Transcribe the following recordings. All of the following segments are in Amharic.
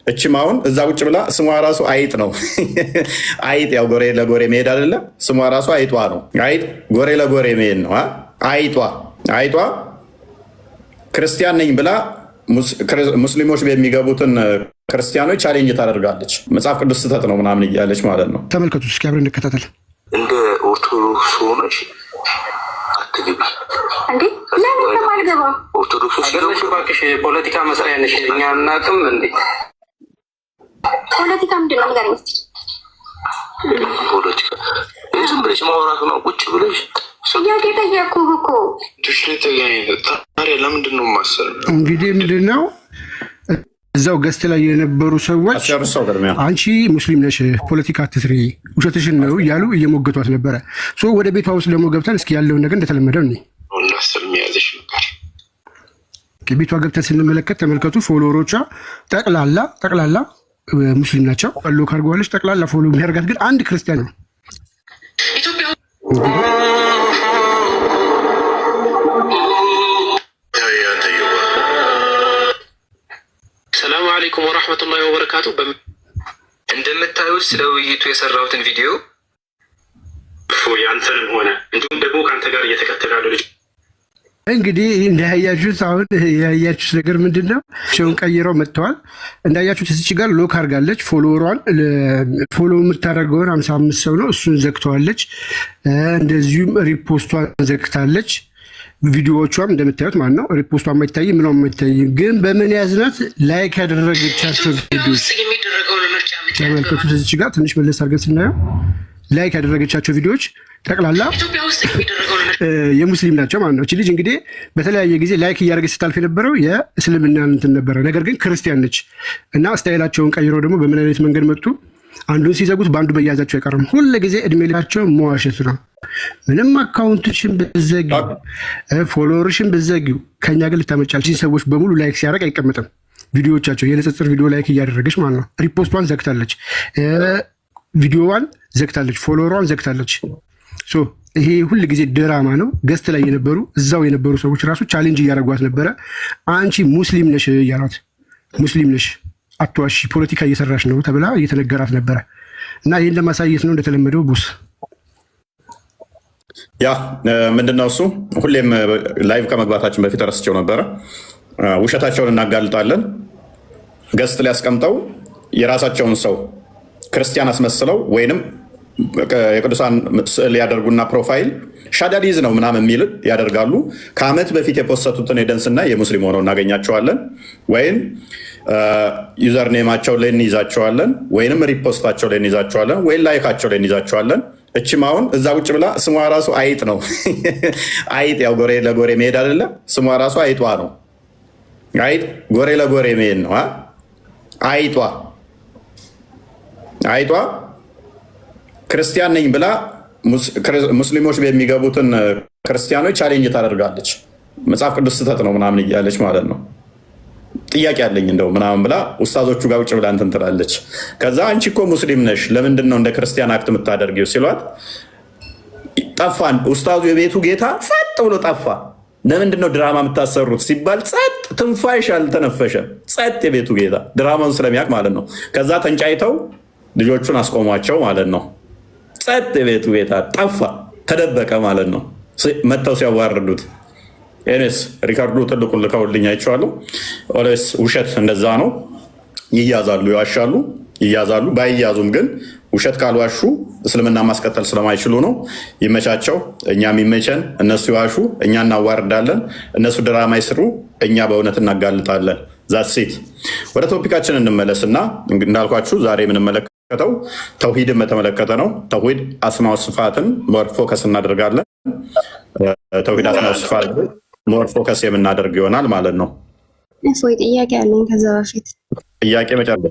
እችም አሁን እዛ ቁጭ ብላ ስሟ ራሱ አይጥ ነው። አይጥ ያው ጎሬ ለጎሬ መሄድ አይደለም። ስሟ ራሱ አይጧ ነው። አይጥ ጎሬ ለጎሬ መሄድ ነው። አይጧ ክርስቲያን ነኝ ብላ ሙስሊሞች በሚገቡትን ክርስቲያኖች ቻሌንጅ ታደርጋለች። መጽሐፍ ቅዱስ ስህተት ነው ምናምን እያለች ማለት ነው። ተመልከቱ እስኪ አብረን እንከታተል። እንደ ኦርቶዶክስ ሆነሽ አትግቢ እንዴ? ለምን ለማልገባው? ኦርቶዶክስ ስለዚህ እባክሽ ፖለቲካ መስሪያ ነሽ። እኛ እናቅም እንዴ? ፖለቲካ ምንድን ነው ንገረኝ እስኪ። ፖለቲካ ዝም ብለሽ ማውራት ነው። ቁጭ ብለሽ ጥያቄ ጠየኩህ እኮ። ታዲያ ለምንድን ነው የማሰር? እንግዲህ ምንድን ነው እዛው ገስት ላይ የነበሩ ሰዎች አንቺ ሙስሊም ነሽ፣ ፖለቲካ አትስሪ፣ ውሸትሽን ነው እያሉ እየሞገቷት ነበረ። ወደ ቤቷ ውስጥ ደግሞ ገብተን እስኪ ያለውን ነገር እንደተለመደው እኔ እንዳስር የሚያዘሽ ነበር። ቤቷ ገብተን ስንመለከት ተመልከቱ። ፎሎወሮቿ ጠቅላላ ሙስሊም ናቸው። ሎ ካርገዋለች። ጠቅላላ ፎሎ የሚያደርጋት ግን አንድ ክርስቲያን ነው። ሰላሙ አለይኩም ወራህመቱላሂ ወበረካቱ። እንደምታዩት ስለ ውይይቱ የሰራሁትን ቪዲዮ ያንተንም ሆነ እንዲሁም ደግሞ ከአንተ ጋር እየተከተሉ ያሉ ልጅ እንግዲህ እንዳያችሁት አሁን ያያችሁት ነገር ምንድን ነው? ሸውን ቀይረው መጥተዋል። እንዳያችሁት እዚች ጋር ሎክ አድርጋለች። ፎሎወሯን ፎሎ የምታደርገውን 55 ሰው ነው፣ እሱን ዘግተዋለች። እንደዚሁም ሪፖስቷን ዘግታለች። ቪዲዮዎቿም እንደምታዩት ማለት ነው ሪፖስቷ አይታይም፣ ምንም አይታይም። ግን በምን ያዝናት ላይክ ያደረገቻቸው ቪዲዮዎች ተመልከቱት። እዚች ጋር ትንሽ መለስ አድርገን ስናየው ላይክ ያደረገቻቸው ቪዲዮዎች ጠቅላላ የሙስሊም ናቸው ማለት ነው። እቺ ልጅ እንግዲህ በተለያየ ጊዜ ላይክ እያደረገች ስታልፍ የነበረው የእስልምና እንትን ነበረ። ነገር ግን ክርስቲያን ነች እና ስታይላቸውን ቀይረው ደግሞ በምን አይነት መንገድ መጡ? አንዱን ሲዘጉት በአንዱ መያዛቸው አይቀርም። ሁሉ ጊዜ እድሜ ልካቸው መዋሸት ነው። ምንም አካውንትሽን ብዘጊው ፎሎወርሽን ብዘጊው ከኛ ግን ልታመጫለች። ሰዎች በሙሉ ላይክ ሲያደርግ አይቀመጥም። ቪዲዮዎቻቸው የንጽጽር ቪዲዮ ላይክ እያደረገች ማለት ነው። ሪፖስቷን ዘግታለች፣ ቪዲዮዋን ዘግታለች፣ ፎሎወሯን ዘግታለች። ይሄ ሁል ጊዜ ድራማ ነው። ገስት ላይ የነበሩ እዛው የነበሩ ሰዎች ራሱ ቻሌንጅ እያደረጓት ነበረ። አንቺ ሙስሊም ነሽ እያሏት፣ ሙስሊም ነሽ አትዋሺ፣ ፖለቲካ እየሰራሽ ነው ተብላ እየተነገራት ነበረ እና ይህን ለማሳየት ነው እንደተለመደው ቡስ ያ ምንድነው እሱ ሁሌም ላይቭ ከመግባታችን በፊት ረስቸው ነበረ። ውሸታቸውን እናጋልጣለን። ገስት ላይ ያስቀምጠው የራሳቸውን ሰው ክርስቲያን አስመስለው ወይንም የቅዱሳን ስዕል ያደርጉና ፕሮፋይል ሻዳዲዝ ነው ምናምን የሚል ያደርጋሉ። ከዓመት በፊት የፖሰቱትን ሄደንስና የሙስሊም ሆነው እናገኛቸዋለን። ወይም ዩዘር ኔማቸው ላይ እንይዛቸዋለን፣ ወይንም ሪፖስታቸው ላይ እንይዛቸዋለን፣ ወይም ላይካቸው ላይ እንይዛቸዋለን። እችም አሁን እዛ ቁጭ ብላ ስሟ ራሱ አይጥ ነው። አይጥ ያው ጎሬ ለጎሬ መሄድ አይደለም። ስሟ ራሱ አይጧ ነው። አይጥ ጎሬ ለጎሬ መሄድ ነው። አይጧ ክርስቲያን ነኝ ብላ ሙስሊሞች በሚገቡትን ክርስቲያኖች ቻሌንጅ ታደርጋለች። መጽሐፍ ቅዱስ ስህተት ነው ምናምን እያለች ማለት ነው። ጥያቄ አለኝ እንደው ምናምን ብላ ኡስታዞቹ ጋር ውጭ ብላ እንትን ትላለች። ከዛ አንቺ እኮ ሙስሊም ነሽ ለምንድን ነው እንደ ክርስቲያን አክት የምታደርጊው ሲሏት ጠፋን። ኡስታዙ የቤቱ ጌታ ጸጥ ብሎ ጠፋ። ለምንድን ነው ድራማ የምታሰሩት ሲባል ጸጥ፣ ትንፋሽ አልተነፈሸም። ጸጥ የቤቱ ጌታ ድራማውን ስለሚያውቅ ማለት ነው። ከዛ ተንጫይተው ልጆቹን አስቆሟቸው ማለት ነው። ጸጥ የቤቱ ጌታ ጠፋ፣ ተደበቀ ማለት ነው። መጥተው ሲያዋርዱት ኤኔስ ሪካርዶ ትልቁን ልከውልኝ አይቼዋለሁ። ኦልዌይስ ውሸት እንደዛ ነው። ይያዛሉ፣ ይዋሻሉ፣ ይያዛሉ። ባይያዙም ግን ውሸት ካልዋሹ እስልምና ማስቀጠል ስለማይችሉ ነው። ይመቻቸው፣ እኛም ይመቸን። እነሱ ይዋሹ፣ እኛ እናዋርዳለን። እነሱ ድራማ ይስሩ፣ እኛ በእውነት እናጋልጣለን። ዛሴት ወደ ቶፒካችን እንመለስና እንዳልኳችሁ ዛሬ የምንመለከተው ተውሂድን በተመለከተ ነው። ተውሂድ አስማው ስፋትን ሞር ፎከስ እናደርጋለን። ተውሂድ አስማው ስፋት ሞር ፎከስ የምናደርግ ይሆናል ማለት ነው። እፎይ ጥያቄ አለኝ። ከዛ በፊት ጥያቄ መጨረሻ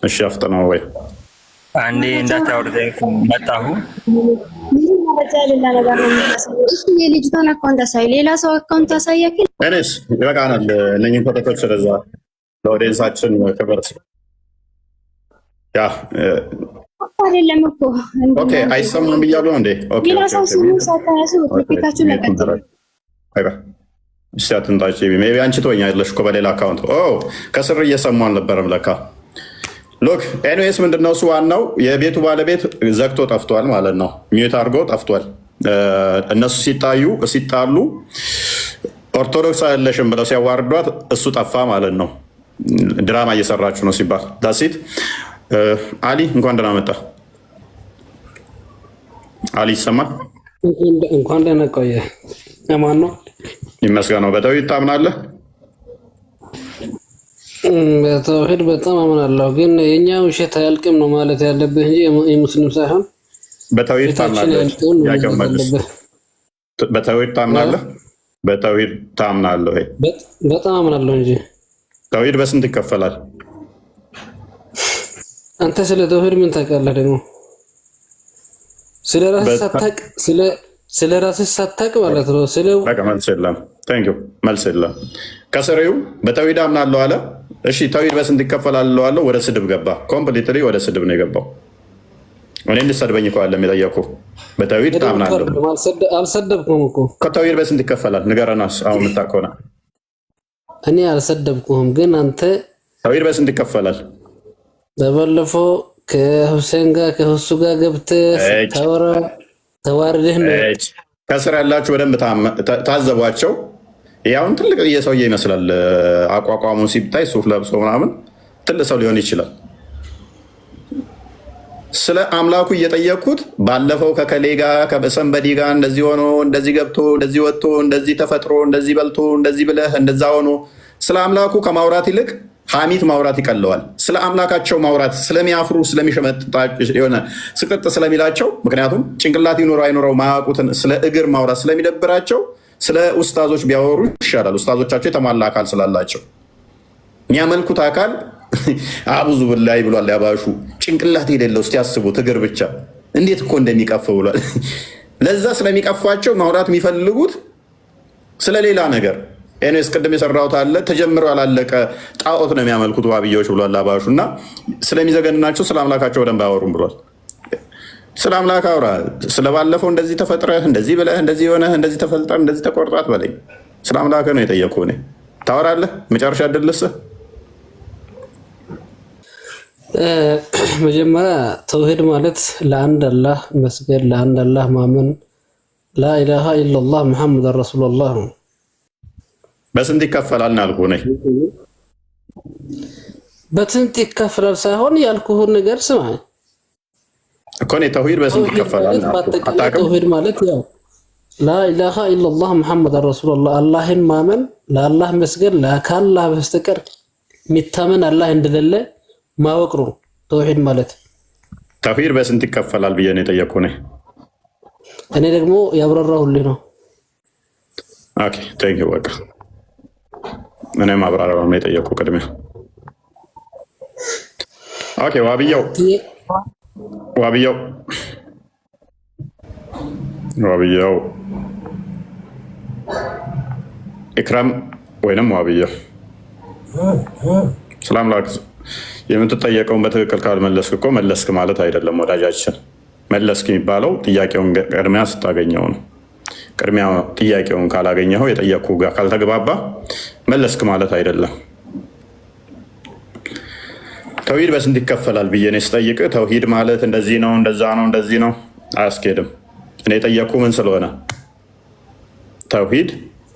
እሺ፣ አፍጥነው ወይ አንዴ እንዳታወርደኝ መጣሁ። የልጅቷን አካውንት አሳይ፣ ሌላ ሰው አካውንት አሳያክ። እኔስ ይበቃናል። እነኝን ፎቶች ስለዛ ለኦዲየንሳችን ክብር ያ አይደለም እኮ ኦኬ፣ አይሰማም ብያለሁ እንዴ? ኦኬ፣ ሌላ ሰው ሲሉ ሳታያዙ ቶፒካችሁ ለቀጥሉ። እስቲ አትንጣጭ። ሜይ ቢ አንቺ ትወኛለሽ እኮ በሌላ አካውንት። ከስር እየሰሙ አልነበረም ለካ። ሎክ ኤኒዌይስ ምንድነው እሱ ዋናው የቤቱ ባለቤት ዘግቶ ጠፍቷል ማለት ነው። ሚዩት አድርጎ ጠፍቷል። እነሱ ሲጣሉ ኦርቶዶክስ አይደለሽም ብለው ሲያዋርዷት እሱ ጠፋ ማለት ነው። ድራማ እየሰራችሁ ነው ሲባል ዳሲት። አሊ እንኳን ደህና መጣ። አሊ ይሰማል? እንኳን ደህና ቆየ። ማን ነው? ይመስገነው። በተውሂድ ታምናለህ? በተውሂድ በጣም አምናለሁ፣ ግን የኛ ውሸት አያልቅም ነው ማለት ያለብህ እንጂ የሙስሊም ሳይሆን። በተውሂድ ታምናለህ? በተውሂድ ታምናለህ? በተውሂድ ታምናለህ ወይ? በጣም አምናለሁ እንጂ። ተውሂድ በስንት ይከፈላል? አንተ ስለ ተውሂድ ምን ታውቃለህ ደግሞ? ስለ ራስህ ሳታውቅ ማለት ነው። መልስ የለም። ቴንኪው መልስ የለም። ከስሬው በተውሂድ አምናለሁ አለ። እሺ ተውሂድ በስንት ይከፈላል አለው። ወደ ስድብ ገባ። ኮምፕሊትሊ ወደ ስድብ ነው የገባው። እኔ እንድሰድበኝ እኮ አይደለም የጠየኩህ። በተውሂድ ታምናለህ? አልሰደብኩም እኮ። ከተውሂድ በስንት ይከፈላል ንገረናስ። አሁን የምታውቀው ነው። እኔ አልሰደብኩም፣ ግን አንተ ተውሂድ በስንት ይከፈላል? በባለፈው ከሁሴን ጋር ከሁሱ ጋር ገብተህ ታወራ ተዋርደህ ነው። ከስር ያላችሁ በደንብ ታዘቧቸው። ያውን ትልቅ ሰውዬ ይመስላል አቋቋሙ ሲታይ፣ ሱፍ ለብሶ ምናምን ትልቅ ሰው ሊሆን ይችላል። ስለ አምላኩ እየጠየቅኩት ባለፈው ከከሌ ጋር ከበሰንበዲ ጋር እንደዚህ ሆኖ እንደዚህ ገብቶ እንደዚህ ወጥቶ እንደዚህ ተፈጥሮ እንደዚህ በልቶ እንደዚህ ብለህ እንደዛ ሆኖ ስለ አምላኩ ከማውራት ይልቅ ሐሚት ማውራት ይቀለዋል። ስለ አምላካቸው ማውራት ስለሚያፍሩ ስለሚሸመጥጣቸው የሆነ ስቅጥ ስለሚላቸው፣ ምክንያቱም ጭንቅላት ይኖረው አይኖረው ማያውቁትን ስለ እግር ማውራት ስለሚደብራቸው ስለ ኡስታዞች ቢያወሩ ይሻላል። ኡስታዞቻቸው የተሟላ አካል ስላላቸው የሚያመልኩት አካል አቡዙ ብላይ ብሏል። ያባሹ ጭንቅላት የሌለው እስቲ ያስቡት፣ እግር ብቻ እንዴት እኮ እንደሚቀፍ ብሏል። ለዛ ስለሚቀፋቸው ማውራት የሚፈልጉት ስለሌላ ነገር። ኤኔስ ቅድም የሰራሁት አለ ተጀምሮ ያላለቀ ጣዖት ነው የሚያመልኩት ዋብያዎች ብሏል አባሹ። እና ስለሚዘገንናቸው ስለ አምላካቸው በደንብ አያወሩም ብሏል። ስለ አምላክ አውራ። ስለባለፈው እንደዚህ ተፈጥረህ እንደዚህ ብለህ እንደዚህ የሆነህ እንደዚህ ተፈልጠህ እንደዚህ ተቆርጣት በለኝ። ስለ አምላክ ነው የጠየኩህ። እኔ ታወራለህ። መጨረሻ ያደለስህ መጀመሪያ ተውሂድ ማለት ለአንድ አላህ መስገድ፣ ለአንድ አላህ ማመን፣ ላኢላሃ ኢላላህ ሙሐመድ ረሱሉላህ ነው። በስንት ይከፈላል አልኩህ። ነኝ በስንት ይከፈላል ሳይሆን ያልኩህን ነገር ስማ እኮ። እኔ ተውሂድ በስንት ይከፈላል አታውቅም? ተውሂድ ማለት ያው ላኢላሃ ኢላላህ ሙሐመድ ረሱሉላህ፣ አላህን ማመን፣ ለአላህ መስገድ፣ ከአላህ በስተቀር የሚታመን አላህ እንደሌለ ማወቅ ነው ተውሂድ ማለት። ተውሂድ በስንት ይከፈላል ብዬ ነው የጠየኩህ። እኔ ደግሞ ያብራራሁልህ ነው። ኦኬ ቴንክ ዩ። በቃ እኔም አብራራው ነው የጠየኩህ ቅድሚያ። ኦኬ ዋብያው ኢክራም ወይንም ዋብያው ሰላም ላክ። የምትጠየቀውን በትክክል ካልመለስክ እኮ መለስክ ማለት አይደለም ወዳጃችን። መለስክ የሚባለው ጥያቄውን ቅድሚያ ስታገኘው ነው። ቅድሚያ ጥያቄውን ካላገኘኸው የጠየቅኩህ ጋር ካልተግባባ መለስክ ማለት አይደለም። ተውሂድ በስንት ይከፈላል ብዬ ነው ስጠይቅ፣ ተውሂድ ማለት እንደዚህ ነው እንደዛ ነው እንደዚህ ነው አያስኬድም። እኔ የጠየቅኩህ ምን ስለሆነ ተውሂድ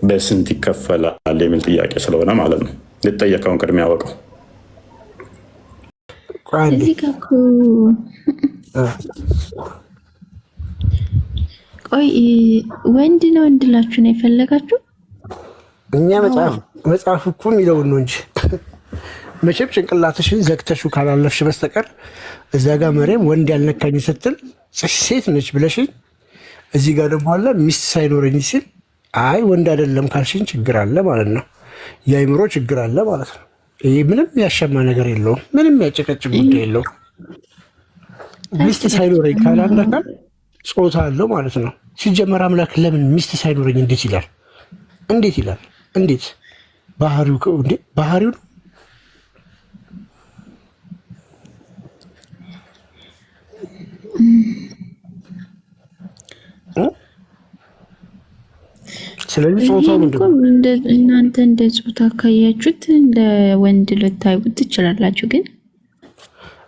በስንት ይከፈላል የሚል ጥያቄ ስለሆነ ማለት ነው። ልጠየቀውን ቅድሚያ ያወቀው። ቆይ ወንድ ነው እንድላችሁ ነው የፈለጋችሁ? እኛ መጽሐፍ እኮ የሚለውን ነው እንጂ መቼም ጭንቅላትሽን ዘግተሹ ካላለፍሽ በስተቀር እዛ ጋር መሬም ወንድ ያልነካኝ ስትል ሴት ነች ብለሽኝ፣ እዚህ ጋር ደግሞ አለ ሚስት ሳይኖረኝ ሲል አይ ወንድ አይደለም ካልሽኝ ችግር አለ ማለት ነው። የአይምሮ ችግር አለ ማለት ነው። ይህ ምንም ያሸማ ነገር የለውም። ምንም ያጨቀጭቅ ጉዳይ የለውም። ሚስት ሳይኖረኝ ካለ አንድ አካል ጾታ አለው ማለት ነው። ሲጀመር አምላክ ለምን ሚስት ሳይኖረኝ እንዴት ይላል? እንዴት ይላል? እንዴት ባህሪው ነው። ስለዚህ ጾታው ምንድነው? እናንተ እንደ ጾታ ካያችሁት እንደ ወንድ ልታዩት ትችላላችሁ። ግን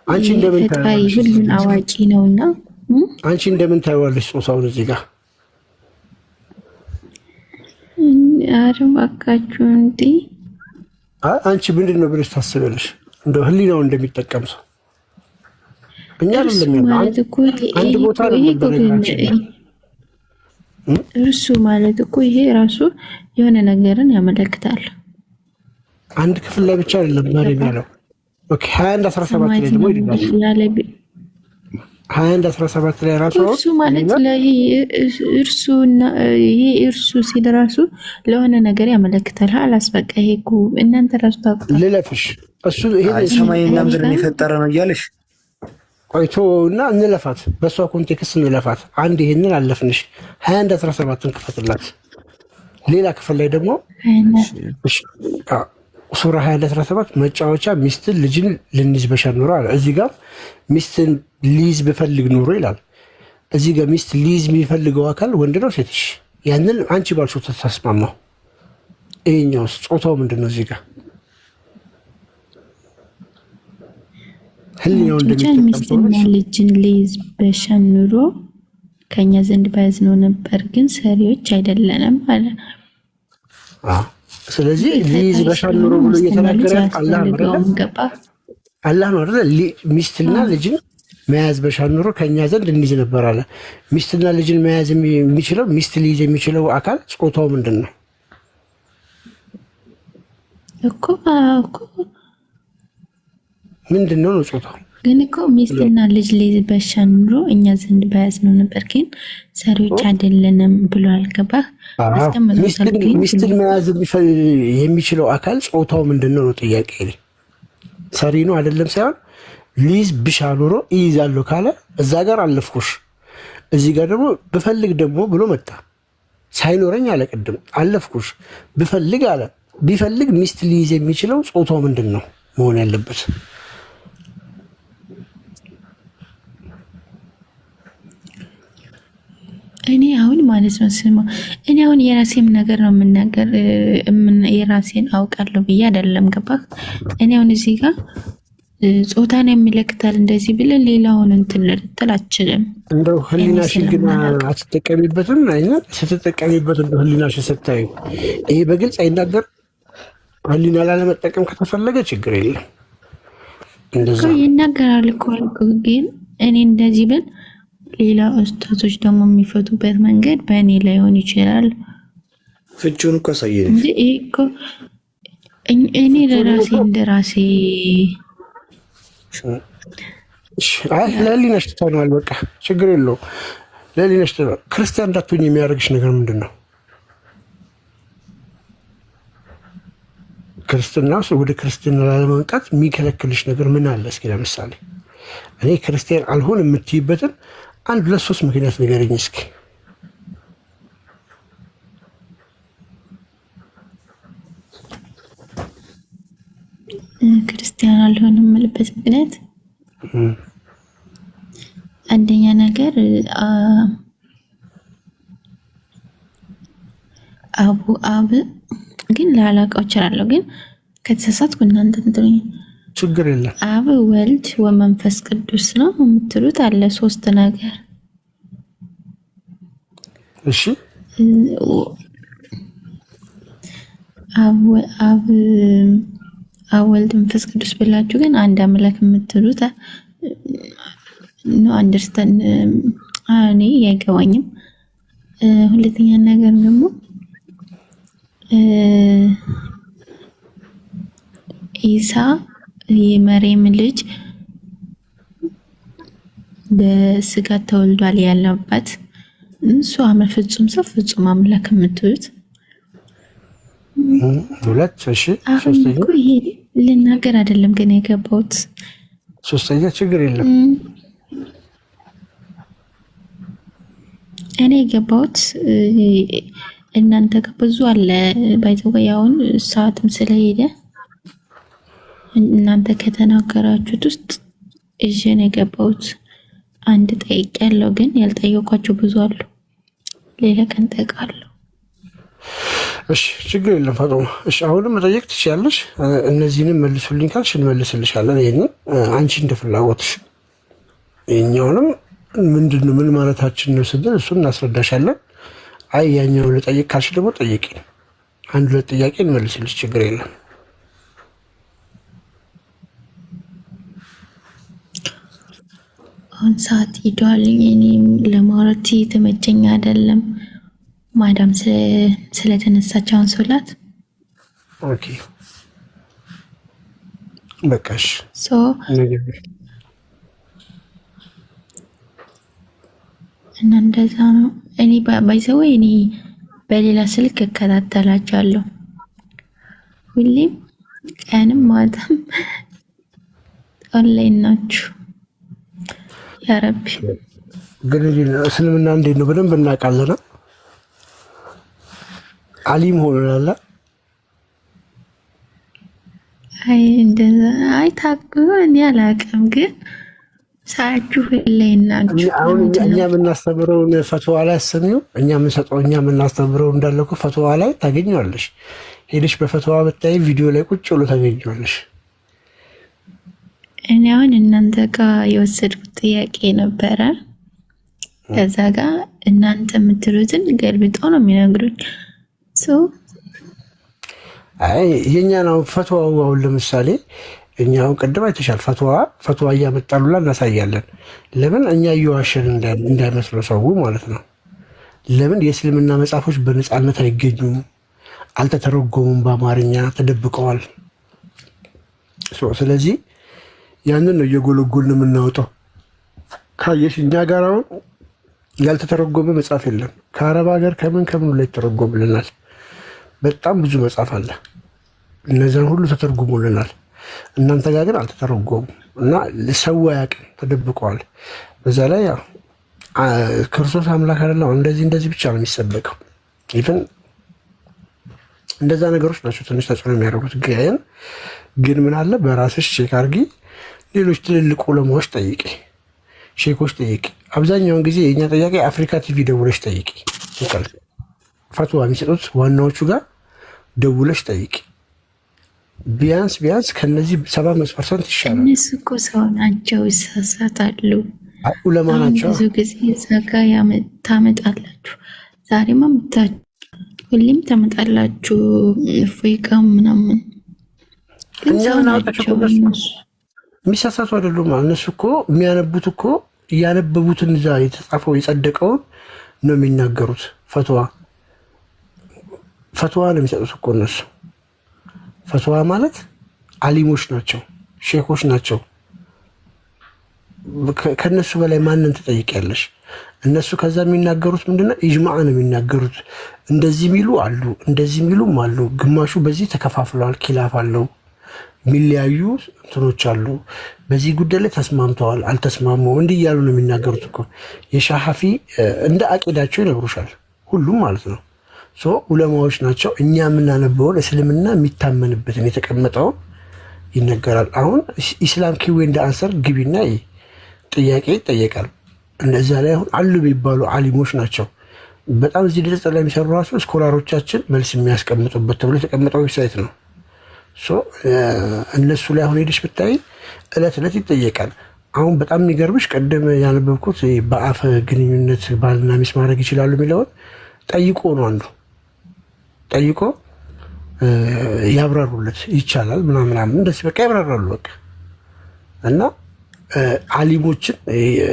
አንቺ እንደምን ታያለሽ? ሁሉን አዋቂ ነውና አንቺ እንደምን ታያለሽ ጾታውን እዚህ ጋር? ኧረ እባካችሁ እንዴ! አንቺ ምንድነው ብለሽ ታስቢያለሽ? እንደው ህሊናው እንደሚጠቀም ሰው እኛ አይደለም ማለት እኮ አንድ ቦታ ነው እርሱ ማለት እኮ ይሄ ራሱ የሆነ ነገርን ያመለክታል። አንድ ክፍል ላይ ብቻ አይደለም ማለት ያለው። ኦኬ 21 17 ላይ ደግሞ ይላል 21 17 ላይ ራሱ እርሱ ማለት ላይ እርሱና ይሄ እርሱ ሲል ራሱ ለሆነ ነገር ያመለክታል። አላስ በቃ ይሄ እኮ እናንተ ራሱ ታውቁታላችሁ። ልለፍሽ እሱ ይሄ ሰማይና ምድርን የፈጠረ ነው እያለሽ ቆይቶና እንለፋት፣ በሷ ኮንቴክስት እንለፋት። አንድ ይሄንን አለፍንሽ 21 17ን ክፈትላት። ሌላ ክፍል ላይ ደግሞ ሱራ 21 17 መጫወቻ ሚስትን ልጅን ልንይዝ በሻል ኖሮ አለ። እዚህ ጋር ሚስትን ሊይዝ ብፈልግ ኖሮ ይላል። እዚህ ጋር ሚስት ሊይዝ የሚፈልገው አካል ወንድ ነው ሴትሽ? ያንን አንቺ ባልሽው ተስማማው። ይሄኛውስ ጾታው ምንድነው? እዚህ ጋር ህሊናው ሚስትና ልጅን ሊይዝ በሻል ኑሮ ከኛ ዘንድ ባያዝነው ነበር፣ ግን ሰሪዎች አይደለንም አለ። ስለዚህ ሊይዝ በሻል ኑሮ ብሎ እየተናገረ አላህ ነው አይደል? ሚስትና ልጅን መያዝ በሻል ኑሮ ከኛ ዘንድ እንይዝ ነበር አለ። ሚስትና ልጅን መያዝ የሚችለው ሚስት ሊይዝ የሚችለው አካል ጾታው ምንድን ነው እኮ? ምንድን ነው ጾታው? ግን እኮ ሚስትና ልጅ ሊይዝ በሻል ኑሮ እኛ ዘንድ ባያዝነው ነበር፣ ግን ሰሪዎች አይደለንም ብሎ አልገባህ? ሚስትን መያዝ የሚችለው አካል ጾታው ምንድን ነው ጥያቄ። ሰሪ ነው አይደለም ሳይሆን ሊይዝ ብሻል ኑሮ ይይዛለሁ ካለ እዛ ጋር አለፍኩሽ። እዚህ ጋር ደግሞ ብፈልግ ደግሞ ብሎ መጣ። ሳይኖረኝ አለ ቅድም አለፍኩሽ። ብፈልግ አለ። ቢፈልግ ሚስት ሊይዝ የሚችለው ጾታው ምንድን ነው መሆን ያለበት? እኔ አሁን ማለት ነው ስማ፣ እኔ አሁን የራሴም ነገር ነው የምናገር፣ የራሴን አውቃለሁ ብዬ አይደለም ገባህ? እኔ አሁን እዚህ ጋር ጾታን ያመለክታል እንደዚህ ብለን ሌላውን እንትን ልትል አችልም። እንደው ህሊናሽን ግን አትጠቀሚበትም። አይነት ስትጠቀሚበት እንደው ህሊናሽን ስታዩ ይሄ በግልጽ አይናገር። ህሊና ላለመጠቀም ከተፈለገ ችግር የለም እንደዛ ይናገራል እኮ። ግን እኔ እንደዚህ ብል ሌላ ኡስታዞች ደግሞ የሚፈቱበት መንገድ በእኔ ላይ ሆን ይችላል። ፍቹን እኮ ሳይል እንጂ እኮ እኔ ለራሴ እንደራሴ ለህሊናሽ ትተነዋል። በቃ ችግር የለውም። ለህሊናሽ ትተነዋል። ክርስቲያን እንዳትሆኝ የሚያደርግሽ ነገር ምንድን ነው? ክርስትና ወደ ክርስትና ላለመምጣት የሚከለክልሽ ነገር ምን አለ? እስኪ ለምሳሌ እኔ ክርስቲያን አልሆን የምትይበትን 1 2 3 ምክንያት ንገረኝ እስኪ። ክርስቲያን አልሆንም የምልበት ምክንያት አንደኛ ነገር አብ ግን ላላውቀው እችላለሁ፣ ግን ከተሳሳትኩ እናንተ እንትሉኝ ችግር የለም። አብ ወልድ ወመንፈስ ቅዱስ ነው የምትሉት አለ 3 ነገር። እሺ አብ ወልድ መንፈስ ቅዱስ ብላችሁ ግን አንድ አምላክ የምትሉት ነው። አንደርስታንድ እኔ አይገባኝም። ሁለተኛ ነገር ደግሞ ኢሳ የመርየም ልጅ በስጋ ተወልዷል ያለባት እሱ ፍጹም ሰው ፍጹም አምላክ የምትሉት 2። እሺ ሶስተኛ ይሄ ልናገር አይደለም ግን የገባሁት ሶስተኛ ችግር የለም። እኔ የገባሁት እናንተ ጋር ብዙ አለ ባይዘው ያውን ሰዓትም ስለሄደ እናንተ ከተናገራችሁት ውስጥ እጄን የገባሁት አንድ ጠይቄያለሁ፣ ግን ያልጠየኳቸው ብዙ አሉ። ሌላ ቀን ጠይቃለሁ። እሺ ችግር የለም ፋጡማ። እሺ አሁንም መጠየቅ ትችያለሽ። እነዚህንም መልሱልኝ ካልሽ እንመልስልሻለን። ይሄንን አንቺ እንደ ፍላጎትሽ። ይሄኛውንም ምንድነው ምን ማለታችን ነው ስንል እሱን እናስረዳሻለን። አይ ያኛው ልጠይቅ ካልሽ ደግሞ ጠይቂ። አንድ ሁለት ጥያቄ እንመልስልሽ፣ ችግር የለም። አሁን ሰዓት ሄዷል። እኔም ለማውራት የተመቸኝ አይደለም። ማዳም ስለተነሳች አሁን ሶላት ኦኬ በቃሽ። እና እንደዛ ነው። እኔ ባይዘው እኔ በሌላ ስልክ እከታተላቸዋለሁ ሁሌም ቀንም ማታም ኦንላይን ናችሁ። ያ ረቢ ግን እስልምና እንዴት ነው በደንብ እናውቃለን። አሊም ሆነናል። አይ እንደዛ አይ ታውቁ እኔ አላውቅም ግን ሳችሁ ላይ ናችሁ። አሁን እኛ የምናስተምረውን ፈትዋ ላይ አሰሚው እኛ የምንሰጠው እኛ የምናስተምረው እንዳለኩ ፈትዋ ላይ ታገኘዋለሽ። ሄደሽ በፈትዋ ብታይ ቪዲዮ ላይ ቁጭ ብሎ ታገኘዋለሽ። እኔ አሁን እናንተ ጋር የወሰድኩት ጥያቄ ነበረ። ከዛ ጋር እናንተ የምትሉትን ገልብጦ ነው የሚነግሩኝ። አይ የኛ ነው ፈትዋው። አሁን ለምሳሌ እኛው ቅድም አይተሻል። ፈትዋ እያመጣሉላ እናሳያለን። ለምን እኛ እየዋሸን እንዳይመስለው ሰው ማለት ነው። ለምን የእስልምና መጽሐፎች በነፃነት አይገኙም፣ አልተተረጎሙም፣ በአማርኛ ተደብቀዋል። ስለዚህ ያንን ነው እየጎለጎልን የምናወጣው። ካየሽ እኛ ጋር አሁን ያልተተረጎመ መጽሐፍ የለም። ከአረብ ሀገር ከምኑ ላይ ተረጎምልናል። በጣም ብዙ መጽሐፍ አለ። እነዚያን ሁሉ ተተርጉሞልናል። እናንተ ጋር ግን አልተተረጎሙም እና ሰው አያውቅም፣ ተደብቀዋል። በዛ ላይ ያው ክርስቶስ አምላክ አይደለም እንደዚህ ብቻ ነው የሚሰበከው። ኢቭን እንደዛ ነገሮች ናቸው ትንሽ ተጽዕኖ የሚያደርጉት። ግን ምን አለ በራስሽ ቼክ አድርጊ። ሌሎች ትልልቅ ዑለማዎች ጠይቂ፣ ሼኮች ጠይቂ። አብዛኛውን ጊዜ የእኛ ጥያቄ አፍሪካ ቲቪ ደውለሽ ጠይቂ። ፈትዋ የሚሰጡት ዋናዎቹ ጋር ደውለሽ ጠይቂ። ቢያንስ ከነዚህ 75% ይሻላል። እነሱ እኮ ሰው ናቸው፣ ይሳሳታሉ። ዑለማ ናቸው። ብዙ ጊዜ እዛ ጋ ታመጣላችሁ። ዛሬማ ሁሌም ታመጣላችሁ እፎይቃ ምናምን። ሰው ናቸው እነሱ፣ የሚሳሳቱ አይደሉም። እነሱ እኮ የሚያነቡት እኮ እያነበቡትን እዛ የተጻፈው የጸደቀውን ነው የሚናገሩት። ፈትዋ ነው የሚሰጡት እኮ እነሱ። ፈትዋ ማለት አሊሞች ናቸው፣ ሼኮች ናቸው። ከነሱ በላይ ማንን ትጠይቂያለሽ? እነሱ ከዛ የሚናገሩት ምንድነው? ኢጅማዕ ነው የሚናገሩት። እንደዚህ የሚሉ አሉ፣ እንደዚህ የሚሉም አሉ። ግማሹ በዚህ ተከፋፍለዋል፣ ኪላፍ አለው፣ የሚለያዩ እንትኖች አሉ። በዚህ ጉዳይ ላይ ተስማምተዋል፣ አልተስማሙም፣ እንዲህ እያሉ ነው የሚናገሩት እኮ። የሻሐፊ እንደ አቂዳቸው ይነግሩሻል፣ ሁሉም ማለት ነው። ዑለማዎች ናቸው። እኛ የምናነበውን እስልምና የሚታመንበትን የተቀመጠውን ይነገራል። አሁን ኢስላም ኪዌ እንደ አንሰር ግቢና ጥያቄ ይጠየቃል። እነዛ ላይ አሁን አሉ የሚባሉ አሊሞች ናቸው። በጣም እዚህ ድረስ ላይ የሚሰሩ ራሱ ስኮላሮቻችን መልስ የሚያስቀምጡበት ተብሎ የተቀመጠው ዌብሳይት ነው። እነሱ ላይ አሁን ሄደሽ ብታይ እለት ይጠየቃል። አሁን በጣም የሚገርምሽ ቅድም ያነበብኩት በአፈ ግንኙነት ባልና ሚስት ማድረግ ይችላሉ የሚለውን ጠይቆ ነው አንዱ ጠይቆ ያብራሩለት ይቻላል ምናምን እንደዚህ በቃ ያብራራሉ። በቃ እና አሊሞችን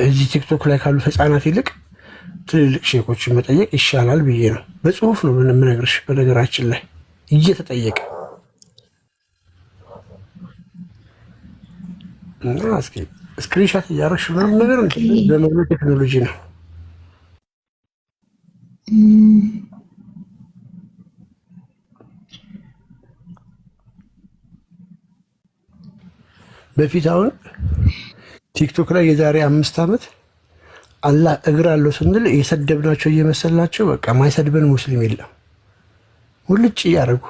እዚህ ቲክቶክ ላይ ካሉ ህፃናት ይልቅ ትልልቅ ሼኮችን መጠየቅ ይሻላል ብዬ ነው። በጽሁፍ ነው የምነግርሽ። በነገራችን ላይ እየተጠየቀ እና እስኪ ስክሪንሻት እያደረግሽ ምናምን ነገር ዘመኑ ቴክኖሎጂ ነው። በፊት አሁን ቲክቶክ ላይ የዛሬ 5 ዓመት አላህ እግር አለው ስንል የሰደብናቸው እየመሰላቸው በቃ ማይሰድበን ሙስሊም የለም ሙልጭ እያደረጉ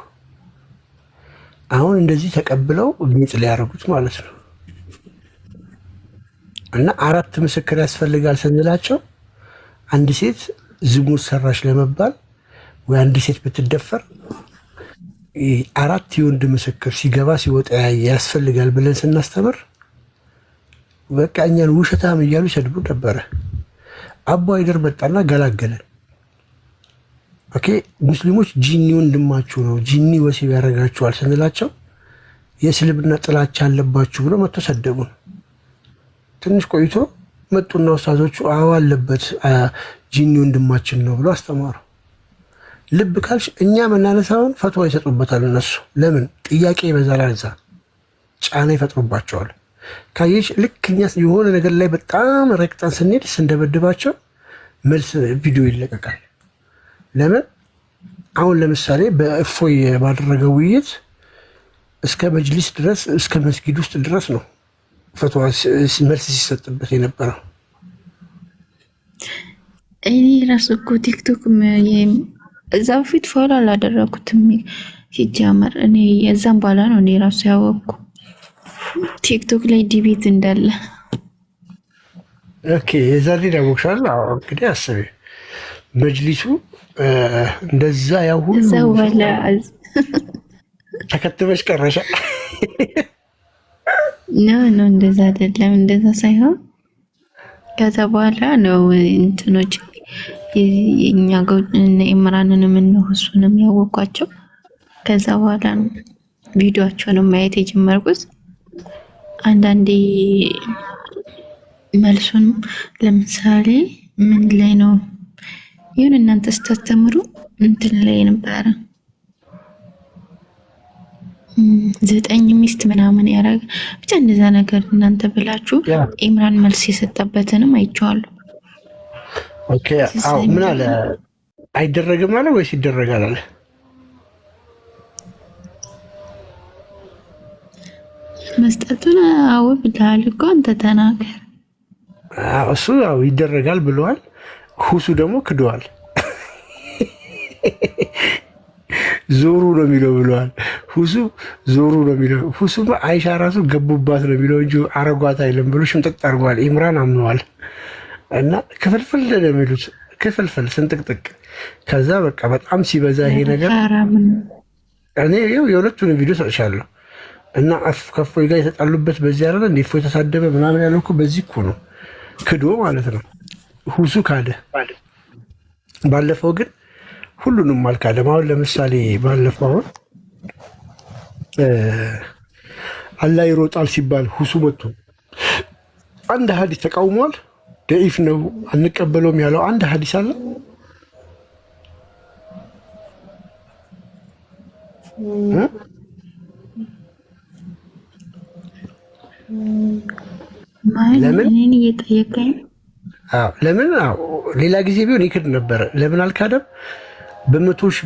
አሁን እንደዚህ ተቀብለው ግልጽ ሊያደርጉት ማለት ነው። እና 4 ምስክር ያስፈልጋል ስንላቸው አንድ ሴት ዝሙት ሰራሽ ለመባል ወይ አንድ ሴት ብትደፈር 4 የወንድ ምስክር ሲገባ ሲወጣ ያስፈልጋል ብለን ስናስተምር በቃ እኛን ውሸታም እያሉ ይሰድቡ ነበረ። አቡ አይደር መጣና ገላገለን። ኦኬ ሙስሊሞች ጂኒ ወንድማችሁ ነው፣ ጂኒ ወሲብ ያደርጋችኋል ስንላቸው የእስልምና ጥላቻ አለባችሁ ብሎ መጥቶ ሰደቡን። ትንሽ ቆይቶ መጡና ኡስታዞቹ አዎ አለበት ጂኒ ወንድማችን ነው ብሎ አስተማሩ። ልብ ካልሽ እኛ መናነሳውን ፈትዋ ይሰጡበታል እነሱ። ለምን ጥያቄ ይበዛል፣ እዛ ጫና ይፈጥሩባቸዋል። ካየሽ ልክ እኛ የሆነ ነገር ላይ በጣም ረቅጠን ስንሄድ ስንደበድባቸው መልስ ቪዲዮ ይለቀቃል። ለምን አሁን ለምሳሌ በእፎይ ባደረገው ውይይት እስከ መጅሊስ ድረስ እስከ መስጊድ ውስጥ ድረስ ነው ፈትዋ መልስ ሲሰጥበት የነበረው። እኔ ራሱ እኮ ቲክቶክ እዛ በፊት ፎሎ አላደረኩትም ሲጀመር። እኔ የዛም በኋላ ነው እኔ ራሱ ያወቅኩ ቲክቶክ ላይ ዲቤት እንዳለ። ኦኬ የዛሬ ዳወቅሻል። አዎ እንግዲህ አስቢ መጅሊሱ እንደዛ ያው ሁሉ እዛው ወላ ተከትበሽ ቀረሻ። ኖ እንደዛ አይደለም፣ እንደዛ ሳይሆን ከዛ በኋላ ነው እንትኖች የኛ ጎን ኢምራንንም ነው እሱንም ያወቋቸው። ከዛ በኋላ ነው ቪዲዮአቸውን ማየት የጀመርኩት። አንዳንዴ መልሱን ለምሳሌ ምን ላይ ነው ይሁን እናንተ ስታስተምሩ እንትን ላይ ነበረ 9 ሚስት ምናምን ያረጋ ብቻ እንደዛ ነገር እናንተ ብላችሁ ኢምራን መልስ የሰጠበትንም አይቼዋለሁ። ኦኬ አው ምን አለ አይደረግም አለ ወይስ ይደረጋል አለ? መስጠቱን አው ብለሃል እኮ አንተ ተናገር። እሱ ያው ይደረጋል ብለዋል። ሁሱ ደግሞ ክደዋል። ዞሩ ነው የሚለው ብለዋል። ሁሱ ዞሩ ነው የሚለው። ሁሱ አይሻ ራሱ ገቡባት ነው የሚለው እንጂ አረጓት አይልም ብሎ ሽምጥጥ አድርጓል። ኢምራን አምነዋል። እና ክፍልፍል ነው የሚሉት፣ ክፍልፍል ስንጥቅጥቅ። ከዛ በቃ በጣም ሲበዛ ይሄ ነገር እኔ የሁለቱንም ቪዲዮ ሰጥቻለሁ። እና ከፎይ ጋር የተጣሉበት በዚህ አይደል እንዴ? እፎይ ተሳደበ ምናምን ያለው እኮ በዚህ እኮ ነው፣ ክዶ ማለት ነው። ሁሱ ካደ። ባለፈው ግን ሁሉንም አልካደም። አሁን ለምሳሌ ባለፈው አላህ ይሮጣል ሲባል ሁሱ መጥቶ አንድ ሀዲስ ተቃውሟል። ደኢፍ ነው አንቀበለውም ያለው አንድ ሀዲስ አለ? ለምን እኔን እየጠየቀኝ? ለምን ሌላ ጊዜ ቢሆን ይክድ ነበር። ለምን አልካደም?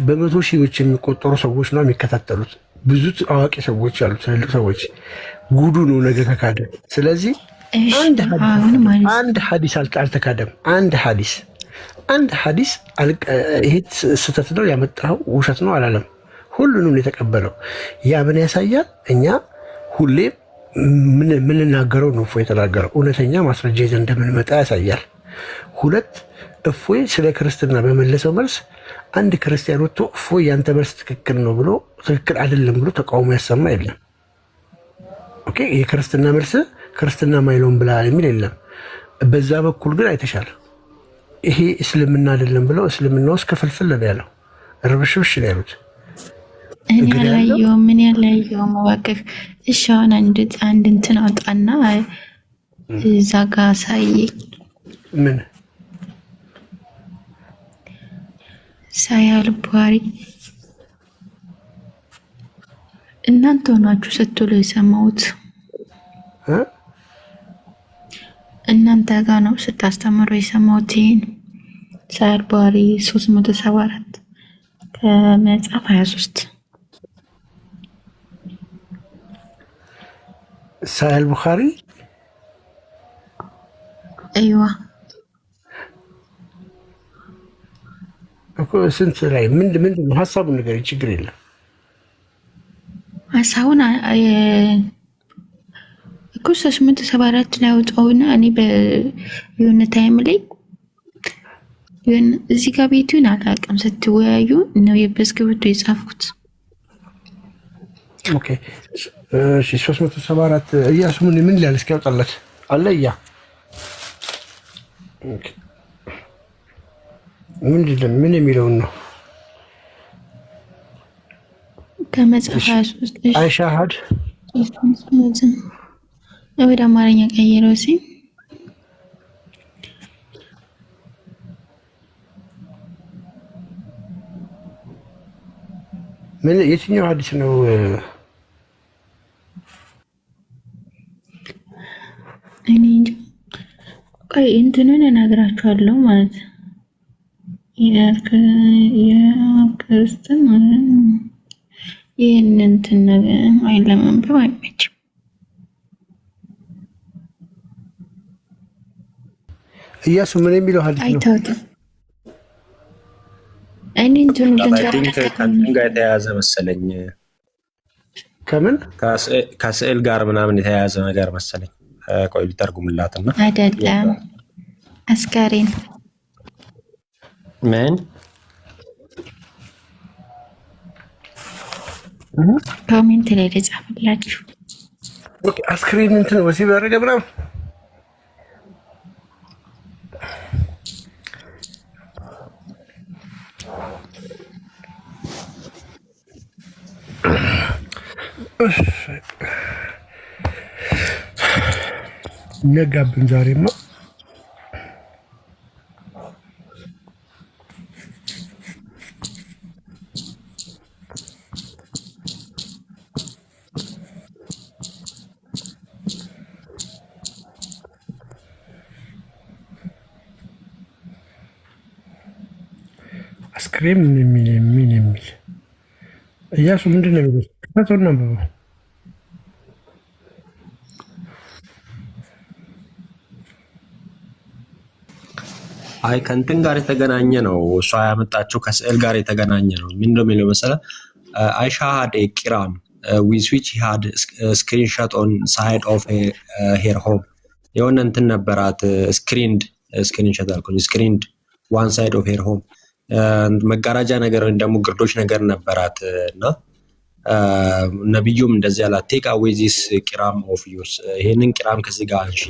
በመቶ ሺዎች የሚቆጠሩ ሰዎች ነው የሚከታተሉት። ብዙ አዋቂ ሰዎች አሉ፣ ትልልቅ ሰዎች። ጉዱ ነው ነገ ከካደ። ስለዚህ አንድ ሀዲስ አልተካደም። አንድ ሀዲስ ይሄ ስህተት ነው ያመጣው ውሸት ነው አላለም። ሁሉንም የተቀበለው ያ ምን ያሳያል? እኛ ሁሌም ምንናገረው ነው እፎይ የተናገረው እውነተኛ ማስረጃ ይዘን እንደምንመጣ ያሳያል። ሁለት እፎይ ስለ ክርስትና በመለሰው መልስ አንድ ክርስቲያን ወጥቶ እፎይ ያንተ መልስ ትክክል ነው ብሎ ትክክል አይደለም ብሎ ተቃውሞ ያሰማ የለም። ኦኬ የክርስትና መልስ ክርስትና ማይለውን ብላ የሚል የለም። በዛ በኩል ግን አይተሻል። ይሄ እስልምና አይደለም ብለው እስልምና ውስጥ ክፍልፍል ነው ያለው፣ ርብሽብሽ ነው ያሉት። እኔ ያላየሁም ምን ያላየሁም እባክህ። እሺ አሁን አንድ እንትን አውጣና እዛ ጋር ሳየኝ ምን ሳያል ቡሃሪ እናንተ ሆናችሁ ስትሉ የሰማሁት እናንተ ጋር ነው ስታስተምሩ የሰማሁት። ይሄን ሳያል ቡሃሪ 374 ከመጽሐፍ 23 ሳያል ቡኻሪ አይዋ እኮ ስንት ላይ ምንድን ነው ሀሳቡን ነገር ችግር የለም። ሀሳቡን እኮ 374 ላይ አውጣውና እኔ በየሆነ ታይም ላይ ይሁን እዚህ ጋር ቤቱን አላውቅም። ስትወያዩ ነው በእስክሪብቶ የጻፍኩት። ኦኬ እሺ 374 ኢያሱ ምን ይላል? እስኪ ያውጣለት አለ ያ ኦኬ ምን የሚለውን ነው? ከመጽሐፍ 23 አይሻሃድ ወደ አማርኛ ቀይረው ሲ ምን የትኛው ሐዲስ ነው? እኔ እንጂ ቆይ እንትኑን እነግራችኋለሁ ማለት የክርስትን ይህን እንትን ነገር ለማንበብ አይመችም። ኢያሱ ምን የሚለው ሐዲስ ነው? አይታወቅም። እኔ እንትኑ ከእንትን ጋር የተያያዘ መሰለኝ። ከምን ከስዕል ጋር ምናምን የተያያዘ ነገር መሰለኝ። ቆይ ሊተርጉምላትና አይደለም አስካሬን ምን ኮሜንት ላይ ተጻፈላችሁ። ኦኬ አስክሬን እንትን ወሲብ ያደረገ ምናምን ነጋብን ዛሬማ። አስክሬን ምን የሚል ኢያሱ ምንድን ነው የሚለው? ከፈተውና አንብበው። አይ ከእንትን ጋር የተገናኘ ነው። እሷ ያመጣችው ከስዕል ጋር የተገናኘ ነው። ምን እንደሚለው መሰለህ? አይሻ had a ቂራም with which he had screenshot on side of her home የሆነ እንትን ነበራት ስክሪንሾት አልኩኝ screened one side of her home መጋረጃ ነገር ወይም ደግሞ ግርዶች ነገር ነበራት እና ነብዩም እንደዚህ ያላት take away this ቂራም of yours ይሄንን ቂራም ከዚህ ጋር አንሺ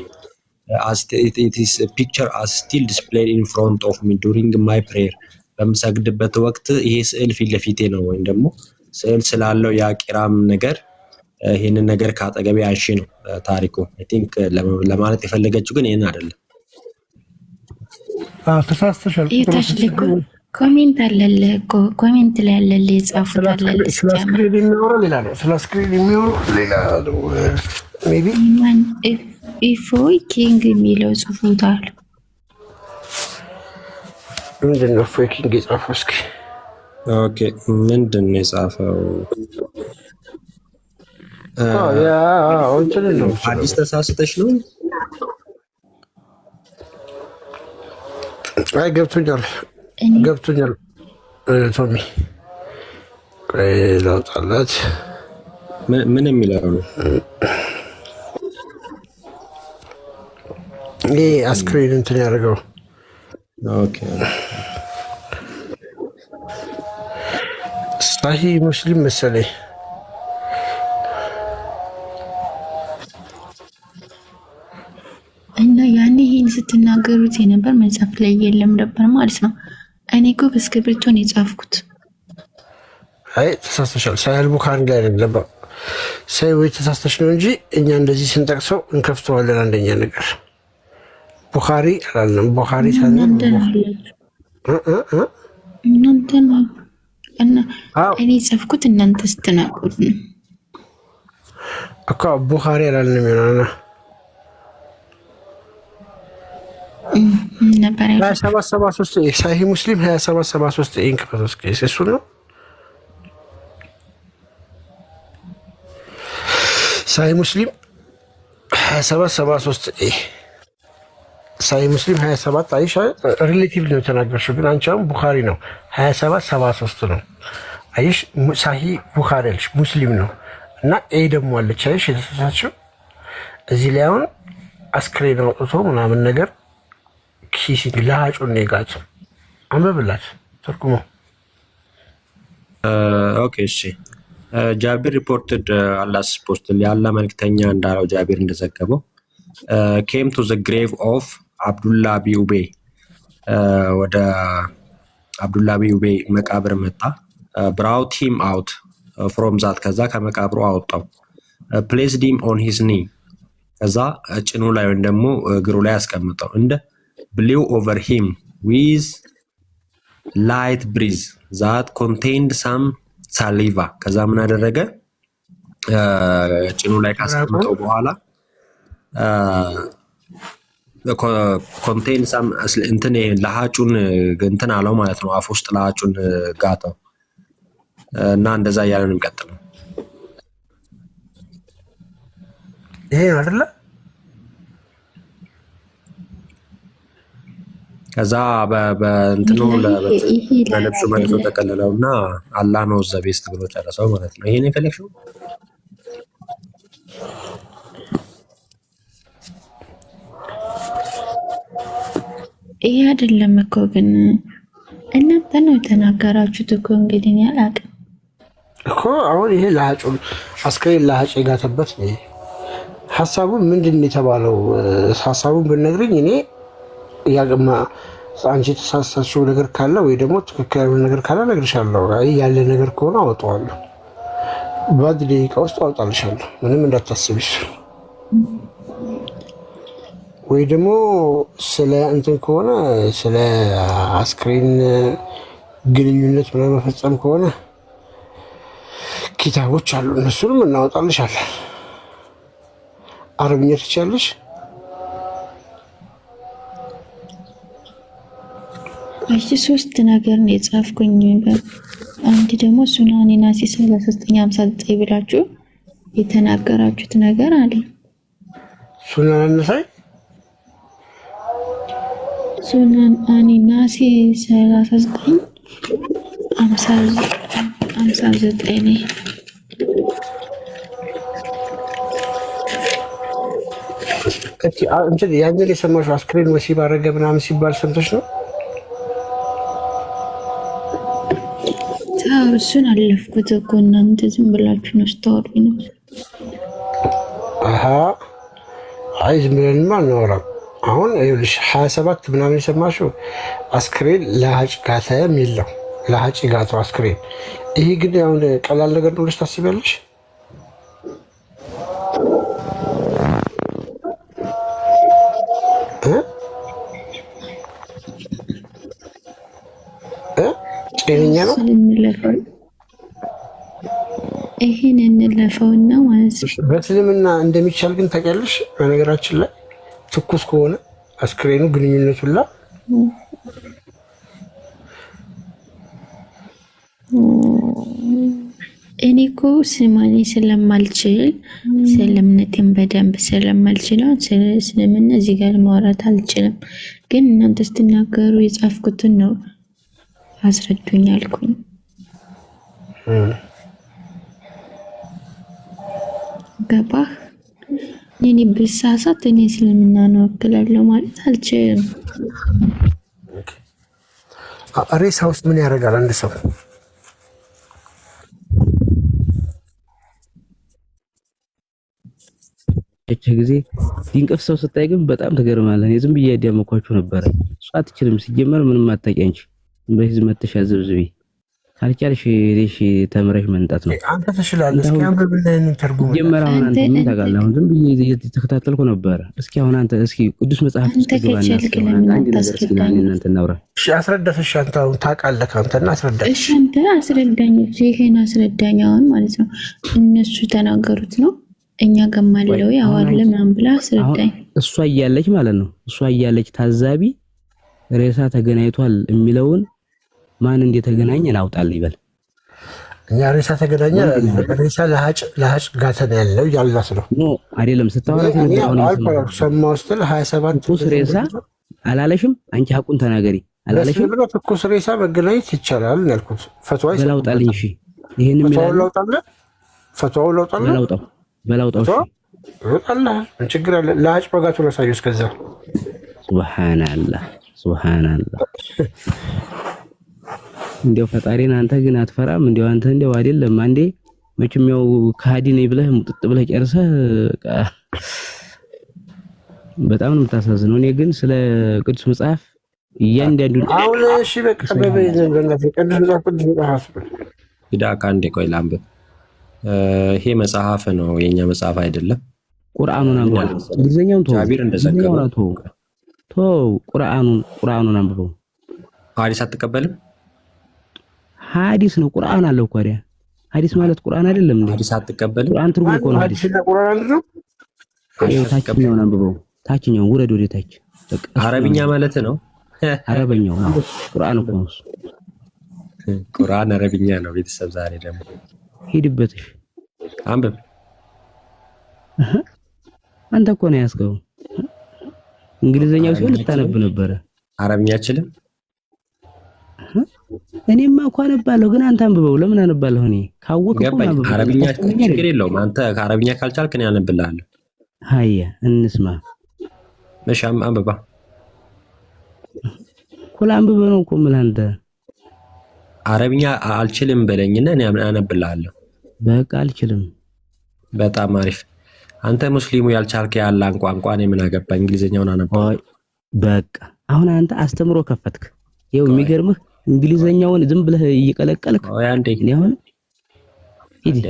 as it is a picture as still displayed in front of me during my prayer በምሰግድበት ወቅት ይሄ ስዕል ፊት ለፊቴ ነው ወይም ደግሞ ስዕል ስላለው ያ ቂራም ነገር ይሄንን ነገር ካጠገቤ አንሺ ነው ታሪኩ። I think ለማለት የፈለገችው ግን ይሄን አይደለም። ተሳስተሻል። ኮሜንት አለለ ኮሜንት ላይ አለለ የጻፉት አለለ ስለ ስክሪን የሚያወራ ሌላ ነው። ስለ ስክሪን የሚያወራ ሌላ ነው። ሜቢ ኢፎይ ኪንግ የሚለው ጽፎታል። ምንድን ነው ኢፎይ ኪንግ የጻፈው? እስኪ ኦኬ ምንድን ነው የጻፈው? ያ እንትን ነው አዲስ ተሳስተሽ ነው? አይ ገብቶኛል ቶሚ ቆይ ላውጣላት። ምን የሚለው ነው? ይሄ አስክሬን እንትን ያደርገው ኦኬ ሳሂ ሙስሊም መሰለኝ። እና ያኔ ይሄን ስትናገሩት የነበር መጽሐፍ ላይ የለም ነበር ማለት ነው። እኔ እኮ በእስክሪብቶ ነው የጻፍኩት። አይ ተሳስተሻል። ሳሂህ ቡኻሪ ላይ አይደለም ወይ ተሳስተሽ ነው እንጂ እኛ እንደዚህ ስንጠቅሰው እንከፍተዋለን። አንደኛ ነገር ቡኻሪ አላለም። ቡኻሪ ሳይሆን እናንተ ነው እና እኔ ጻፍኩት እናንተ ስትናቁት ነው እኮ ቡኻሪ አላለም ይሆናልና ነበር 2773 ሳሂህ ሙስሊም 2773 ኢንክፈት እስኪ እሱ ነው ሳሂህ ሙስሊም 2773 ሳሂህ ሙስሊም 27 አይሻ ሪሌቲቭ ነው ተናገርሽው፣ ግን አንቺ አሁን ቡኻሪ ነው 2773 ነው። አይሽ ሳሂህ ቡኻሪ አለሽ ሙስሊም ነው እና ኤ ደግሞ አለች። አይሽ የተሳሳችው እዚህ ላይ አሁን አስክሬን አውጥቶ ምናምን ነገር ኪሲንግ ለሃጩን ነው የጋጭ አንብብላት ተርጉሞ። ኦኬ እሺ። ጃቢር ሪፖርትድ አላስ ፖስትል ያለ መልክተኛ እንዳለው ጃቢር እንደዘገበው ኬም ቱ ዘ ግሬቭ ኦፍ አብዱላ ቢኡቤ ወደ አብዱላ ቢኡቤ መቃብር መጣ። ብራውት ሂም አውት ፍሮም ዛት ከዛ ከመቃብሩ አወጣው። ፕሌስድ ሂም ኦን ሂዝ ኒ ከዛ ጭኑ ላይ ወይም ደግሞ እግሩ ላይ ያስቀምጠው። እንደ ብሊው ኦቨር ሂም ዊዝ ላይት ብሪዝ ዛት ኮንቴንድ ሳም ሳሊቫ ከዛ ምን አደረገ? ጭኑ ላይ ካስቀምጠው በኋላ ኮንቴንድ ሳም እንትን ለሃጩን እንትን አለው ማለት ነው። አፍ ውስጥ ለሃጩን ጋተው እና እንደዛ እያለ ነው የሚቀጥለው። ይሄ ነው አይደለ? ከዛ በእንትኑ በልብሱ መልሶ ተቀልለው እና አላህ ነው ዘ ቤስት ብሎ ጨረሰው ማለት ነው። ይሄን የፈለግሽው ይሄ አይደለም እኮ ግን እናንተ ነው የተናገራችሁት እኮ። እንግዲህ እኔ አላውቅም እኮ አሁን ይሄ ለሃጩን አስከሬን ለሃጭ የጋተበት ነው። ሀሳቡን ምንድን ነው የተባለው? ሀሳቡን ብነግርኝ እኔ ያገማ አንቺ የተሳሳችው ነገር ካለ ወይ ደግሞ ትክክል ያልሆነ ነገር ካለ እነግርሻለሁ። አይ ያለ ነገር ከሆነ አወጣዋለሁ። በአንድ ደቂቃ ውስጥ አወጣልሻለሁ። ምንም እንዳታስብሽ። ወይ ደግሞ ስለ እንትን ከሆነ ስለ አስክሬን ግንኙነት ምናምን መፈጸም ከሆነ ኪታቦች አሉ፣ እነሱንም እናወጣልሻለን። አረብኛ ትችያለሽ? እሺ ሶስት ነገር ነው የጻፍኩኝ። አንድ ደግሞ ሱናን ናሲ 3959 ብላችሁ የተናገራችሁት ነገር አለ። ሱናን ናሲ ሱናን ናሲ 3959 ነው። እንትን ያንን የሰማሽው አስክሬን ወሲብ አደረገ ምናምን ሲባል ሰምተሽ ነው? እሱን አለፍኩት እኮ እናንተ ዝም ብላችሁ ነው ስታወሩኝ ነው። አይ ዝም ብለንማ አናወራም። አሁን ይኸውልሽ 27 ምናምን የሰማሽው አስክሬን ለሃጭ ጋተ የሚል ነው። ለሃጭ ጋተው አስክሬን። ይሄ ግን አሁን ቀላል ነገር ነው ብለሽ ታስቢያለሽ? ጤነኛ ነው? ይሄን እንለፈውና ማለት ነው። በእስልምና እንደሚቻል ግን ታውቂያለሽ? በነገራችን ላይ ትኩስ ከሆነ አስክሬኑ ግንኙነቱላ እኔ እኮ ስማኔ ስለማልችል ስለምነቴን በደንብ ስለማልችለው ስለ እስልምና እዚህ ጋር ማውራት አልችልም። ግን እናንተ ስትናገሩ የጻፍኩትን ነው አስረዱኝ አልኩኝ። ገባህ? እኔ ብሳሳት እኔ እስልምና ነው ወክላለሁ ማለት አልችልም። ሬሳ ውስጥ ምን ያደርጋል አንድ ሰው? እቺ ጊዜ ድንቅፍ ሰው ስታይ ግን በጣም ተገርማለህ። ዝም ብዬ ያዳመኳችሁ ነበር። እሷ አትችልም ሲጀመር ምንም አታውቂ አንቺ። በህዝብ መተሽ አዘብዝቢ ካልቻልሽ ሄደሽ ተምረሽ መንጣት ነው። አንተ ትችላለህ። እስኪ አንብብልኝ ተርጉም። ጀመር አሁን አንተ ምን ታውቃለህ? አሁን ዝም ብዬ እየተከታተልኩ ነበር። እስኪ አሁን አንተ እስኪ ቅዱስ መጽሐፍ ውስጥ ግባና እናንተ እናውራ። እሺ አስረዳሽ። እሺ አንተ አሁን ታውቃለህ። አንተና አስረዳሽ። እሺ አንተ አስረዳኝ። ይሄን አስረዳኝ። አሁን ማለት ነው እነሱ ተናገሩት ነው እኛ ገማለው ያዋለ ምናምን ብላ አስረዳኝ። እሷ እያለች ማለት ነው እሷ እያለች ታዛቢ ሬሳ ተገናኝቷል የሚለውን ማን እንደተገናኘ ላውጣል ይበል። እኛ ሬሳ ተገናኘ ሬሳ ለሃጭ ጋተን ያለው ያላስ ነው ኖ አይደለም። ስታወራ ሰማው ስትል 27 ትኩስ ሬሳ አላለሽም? አንቺ ሐቁን ተናገሪ አላለሽም? ትኩስ ሬሳ መገናኘት ይቻላል ያልኩት ፈትዋ ይላውጣልኝ። እሺ ይሄን ፈትዋው ላውጣል በላውጣው እሺ አላህ ምን ችግር አለ? ለሃጭ በጋቱ ነው ሳይስ ከዛ ሱብሃንአላህ እንዲያው ፈጣሪን አንተ ግን አትፈራም? እንዲያው አንተ እንዲያው አይደለም አንዴ መቼም ያው ከሃዲ ነኝ ብለህ ሙጥጥ ብለህ ጨርሰህ በጣም ነው የምታሳዝነው። እኔ ግን ስለ ቅዱስ መጽሐፍ እያንዳንዱ አሁን እሺ በቃ በበይዘን ቅዱስ መጽሐፍ ሂዳ ካንዴ ቆይ ላንብብ። ይሄ መጽሐፍ ነው የኛ መጽሐፍ አይደለም። ቁርአኑን አንብበው። እንግሊዘኛውን ተው፣ ጃቢር እንደዘገበው ተው፣ ቁርአኑን አንብበው። ሐዲስ አትቀበልም? ሐዲስ ነው ቁርአን አለው እኮ አይደል? ሐዲስ ማለት ቁርአን አይደለም እንዴ? ሐዲስ አትቀበልም? ቁርአን ትርጉም እኮ ነው ሐዲስ። ቁርአን ነው። ታችኛውን አንብበው፣ ታችኛውን ውረድ ወደ ታች። አረብኛ ማለት ነው። አረብኛው ነው ቁርአን እኮ ነው። ቁርአን አረብኛ ነው። ቤተሰብ ዛሬ ደግሞ ሂድበትሽ አንብብ። አንተ እኮ ነው ያስገው። እንግሊዘኛው ሲሆን ልታነብ ነበረ። አረብኛ አችልም። እኔማ እኮ አነባለሁ፣ ግን አንተ አንብበው። ለምን አነባለሁ? እኔ ካወቅኩ አረብኛ ችግር የለውም። አንተ ከአረብኛ ካልቻልክ እኔ አነብልሃለሁ። ሃያ እንስማ። መሻም አንብባ። ኩል አንብበው ነው እኮ የምልህ አንተ። አረብኛ አልችልም በለኝና እኔ አነብልሃለሁ። በቃ አልችልም። በጣም አሪፍ። አንተ ሙስሊሙ ያልቻልክ ያላን ቋንቋ እኔ ምን አገባኝ? እንግሊዘኛውን አነባለሁ። በቃ አሁን አንተ አስተምሮ ከፈትክ። ይኸው የሚገርምህ እንግሊዘኛውን ዝም ብለህ እየቀለቀልክ አንዴ አሁን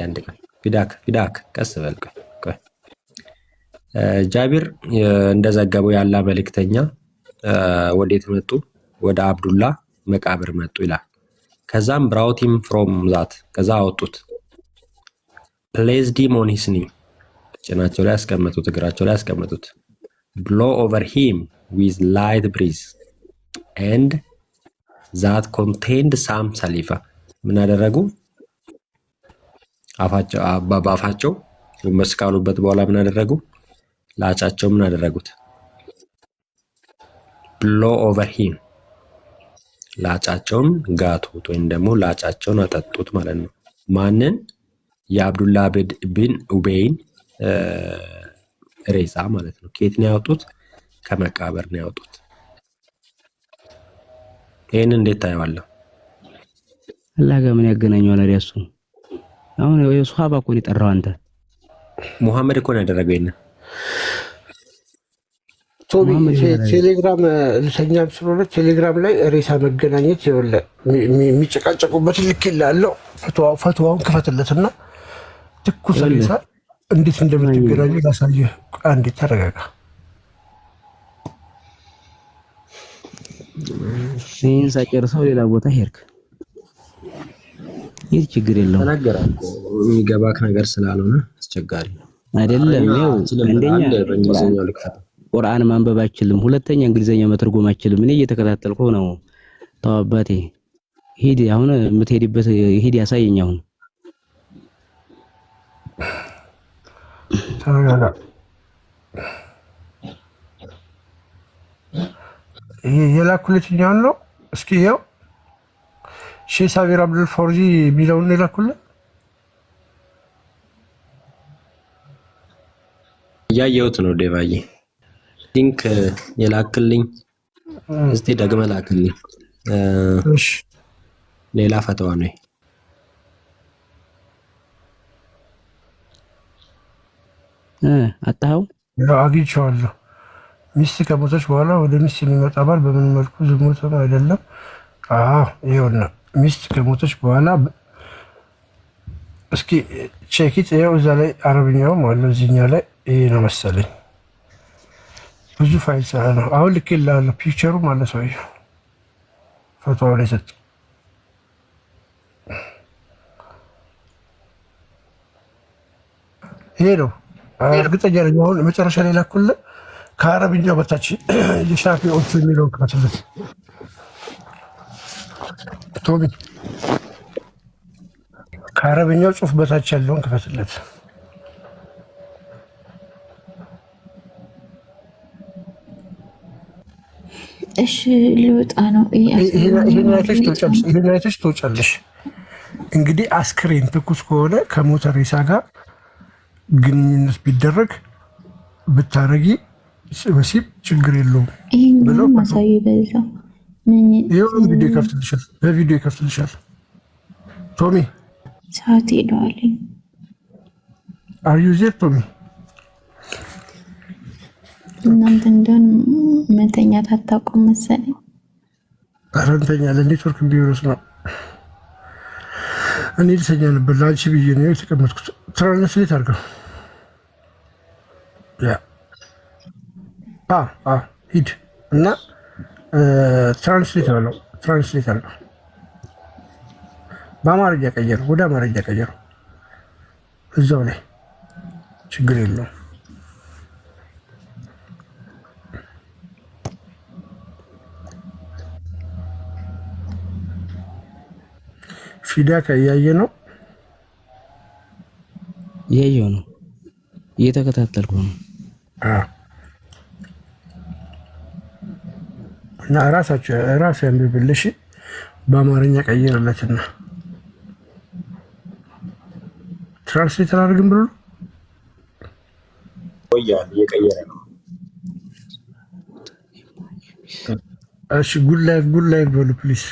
አንዴ ፊዳክ ቀስ በል ቆይ። ጃቢር እንደዘገበው ያላ መልእክተኛ ወዴት መጡ? ወደ አብዱላ መቃብር መጡ ይላል። ከዛም brought him from that ከዛ አወጡት። placed him on his knee ጭናቸው ላይ ያስቀመጡት፣ እግራቸው ላይ ያስቀመጡት። blow over him with light breeze and that contained some saliva ምን አደረጉ? አፋቸው መስካሉበት በኋላ ምን አደረጉ? ላጫቸው ምን አደረጉት? blow over him ላጫቸውን ጋቱት ወይም ደግሞ ላጫቸውን አጠጡት ማለት ነው። ማንን? የአብዱላ ብን ኡበይን ሬሳ ማለት ነው። ከየት ነው ያወጡት? ከመቃብር ነው ያወጡት። ይሄን እንዴት ታየዋለህ? አላህ ጋር ምን ያገናኘዋል? እሱ አሁን የሱሐባ እኮ ነው የጠራው። አንተ ሙሐመድ እኮ ነው ያደረገው። ይሄን ቶቢ ቴሌግራም ልተኛም ስለሆነ ቴሌግራም ላይ ሬሳ መገናኘት ይወለ የሚጨቃጨቁበት ልክ ይላለው። ፈትዋውን ክፈትለትና ትኩስ ሬሳ እንዴት እንደምትገናኙ ላሳየህ። አንዴ ተረጋጋ። ይህን ሳጨርሰው ሌላ ቦታ ሄድክ። ይህ ችግር የለውም። ተናገራለሁ የሚገባክ ነገር ስላልሆነ አስቸጋሪ አይደለም። ያው አንደኛ ቁርአን ማንበብ አችልም፣ ሁለተኛ እንግሊዘኛ መተርጎም አችልም። እኔ እየተከታተልኩ ነው። ተዋባቴ ሂድ፣ አሁን የምትሄድበት ሂድ፣ ያሳየኝ። አሁን ተረጋጋ። ይሄ የላኩልኝ ነው። እስኪ ያው ሼህ ሳቢር አብዱል ፎርጂ የሚለውን የላኩልኝ እያየሁት ነው። ዴቫዬ ሊንክ የላክልኝ እስቲ ደግመህ ላክልኝ። እሺ ሌላ ፈተዋ ነው። አጣው ያው አግኝቼዋለሁ። ሚስት ከሞተች በኋላ ወደ ሚስት የሚመጣ ባል በምን መልኩ ዝሙት አይደለም? አዎ ይኸውና፣ ሚስት ከሞተች በኋላ እስኪ ቼኪት። ያው እዛ ላይ አረብኛውም አለው እዚህኛው ላይ ይሄ ነው መሰለኝ። ብዙ ፋይል ስራ ነው። አሁን ልኬልሃለሁ። ፒክቸሩ ማለት ነው። ፈቷው ላይ ሰጥ ይሄ ነው። እርግጠኛ ነኝ አሁን መጨረሻ ላይ ላኩልህ። ከአረብኛው በታች የሻፊዎቹ የሚለውን ክፈትለት ቶሚ። ከአረብኛው ጽሑፍ በታች ያለውን ክፈትለት። እሺ ሊወጣ ነው። ይሄን አይተሽ ትወጫለሽ። እንግዲህ አስክሬን ትኩስ ከሆነ ከሞተ ሬሳ ጋር ግንኙነት ቢደረግ ብታረጊ ወሲብ ችግር የለውም ብለው ማሳዩ በዛው ይሁን ቪዲዮ ከፍትልሻል፣ በቪዲዮ ከፍትልሻል። ቶሚ ሰዓት ሄዷል። አር ዩ ዜር ቶሚ? እናንተ እንደን መተኛት አታውቁም መሰለኝ። ኧረ እንተኛለን። ኔትወርክ ቢሮስ ነው። እኔ ልተኛ ነበር ላንቺ ብዬ ነው የተቀመጥኩት። ትራንስሌት አድርገው። ያ ሂድ እና ትራንስሌት አለው። ትራንስሌት አለው። በአማርኛ ቀየረው፣ ወደ አማርኛ ቀየረው። እዛው ላይ ችግር የለውም። ፊዳ ከያየ ነው ያየው ነው እየተከታተልኩ ነው። እና ራሱ ያንብብልሽ በአማርኛ ቀይርለትና ትራንስሌት አላደርግም ብሎ ቆያል እየቀየረ ነው። እሺ ጉድ ላይፍ በሉ ፕሊዝ።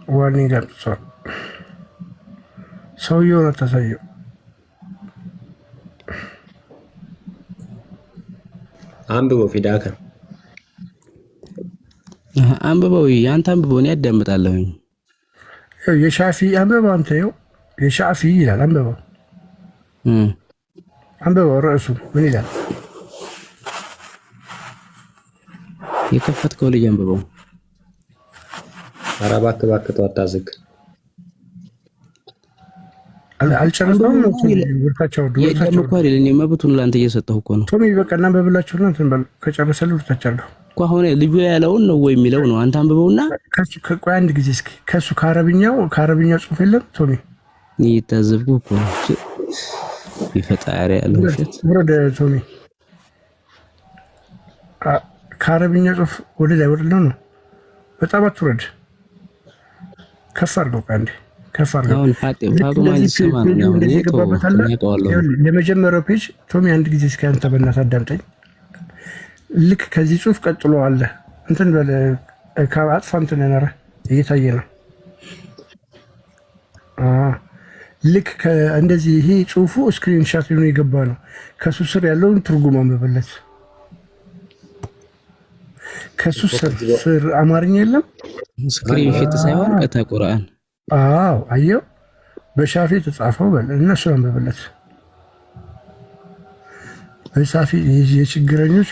ዋርኒንግ አጥቷል። ሰውየው ነው ተሳየው። አንብበው ፊዳከ አንብበው፣ ያንተ አንብበው፣ እኔ አዳምጣለሁኝ። የሻፊ አንብበው፣ አንተ ይኸው የሻፊ ይላል። አንብበው ርዕሱ ምን ይላል? የከፈትከው ልጅ አንብበው። ኧረ እባክህ ተው አታዝግ። አልጨረስኩም ነው ወርታቸው የለም እኮ አይደል? እኔ መብቱን ላንተ እየሰጠሁ እኮ ነው። ቶሚ በቃ እናንብብላችሁና እንትን በል። ከጨረሰልህ ወርታቻለሁ እኮ አሁን ልጁ ያለውን ነው ወይ የሚለው ነው። አንተ አንብበውና ቆይ አንድ ጊዜ እስኪ ከሱ ከአረብኛ ጽሑፍ የለም ቶሚ? እየታዘብኩ እኮ ነው። ይፈጣሪ ያለው እሺ፣ ወረደ ቶሚ። ከአረብኛ ጽሑፍ ወደ ላይ ነው። በጣም አትውረድ። ከፍ አድርገው አንዴ ከፍ አድርገው። አሁን ፋጡማ ሊሰማ ነው ለመጀመሪያው ፔጅ ቶሚ አንድ ጊዜ እስኪ አንተ በእናትህ አዳምጠኝ። ልክ ከዚህ ጽሑፍ ቀጥሎ አለ እንትን በለ ከአጥፋ እንትን ነረ እየታየ ነው። ልክ እንደዚህ ይሄ ጽሑፉ ስክሪንሻት ሊሆን የገባ ነው። ከሱ ስር ያለውን ትርጉም አንብበለት። ከሱ ስር አማርኛ የለም። ስክሪንሾት ሳይሆን ቀጥታ ቁርአን። አዎ አየው፣ በሻፊ ተጻፈው በል እነሱ አንብበለት። በሻፊ የችግረኞች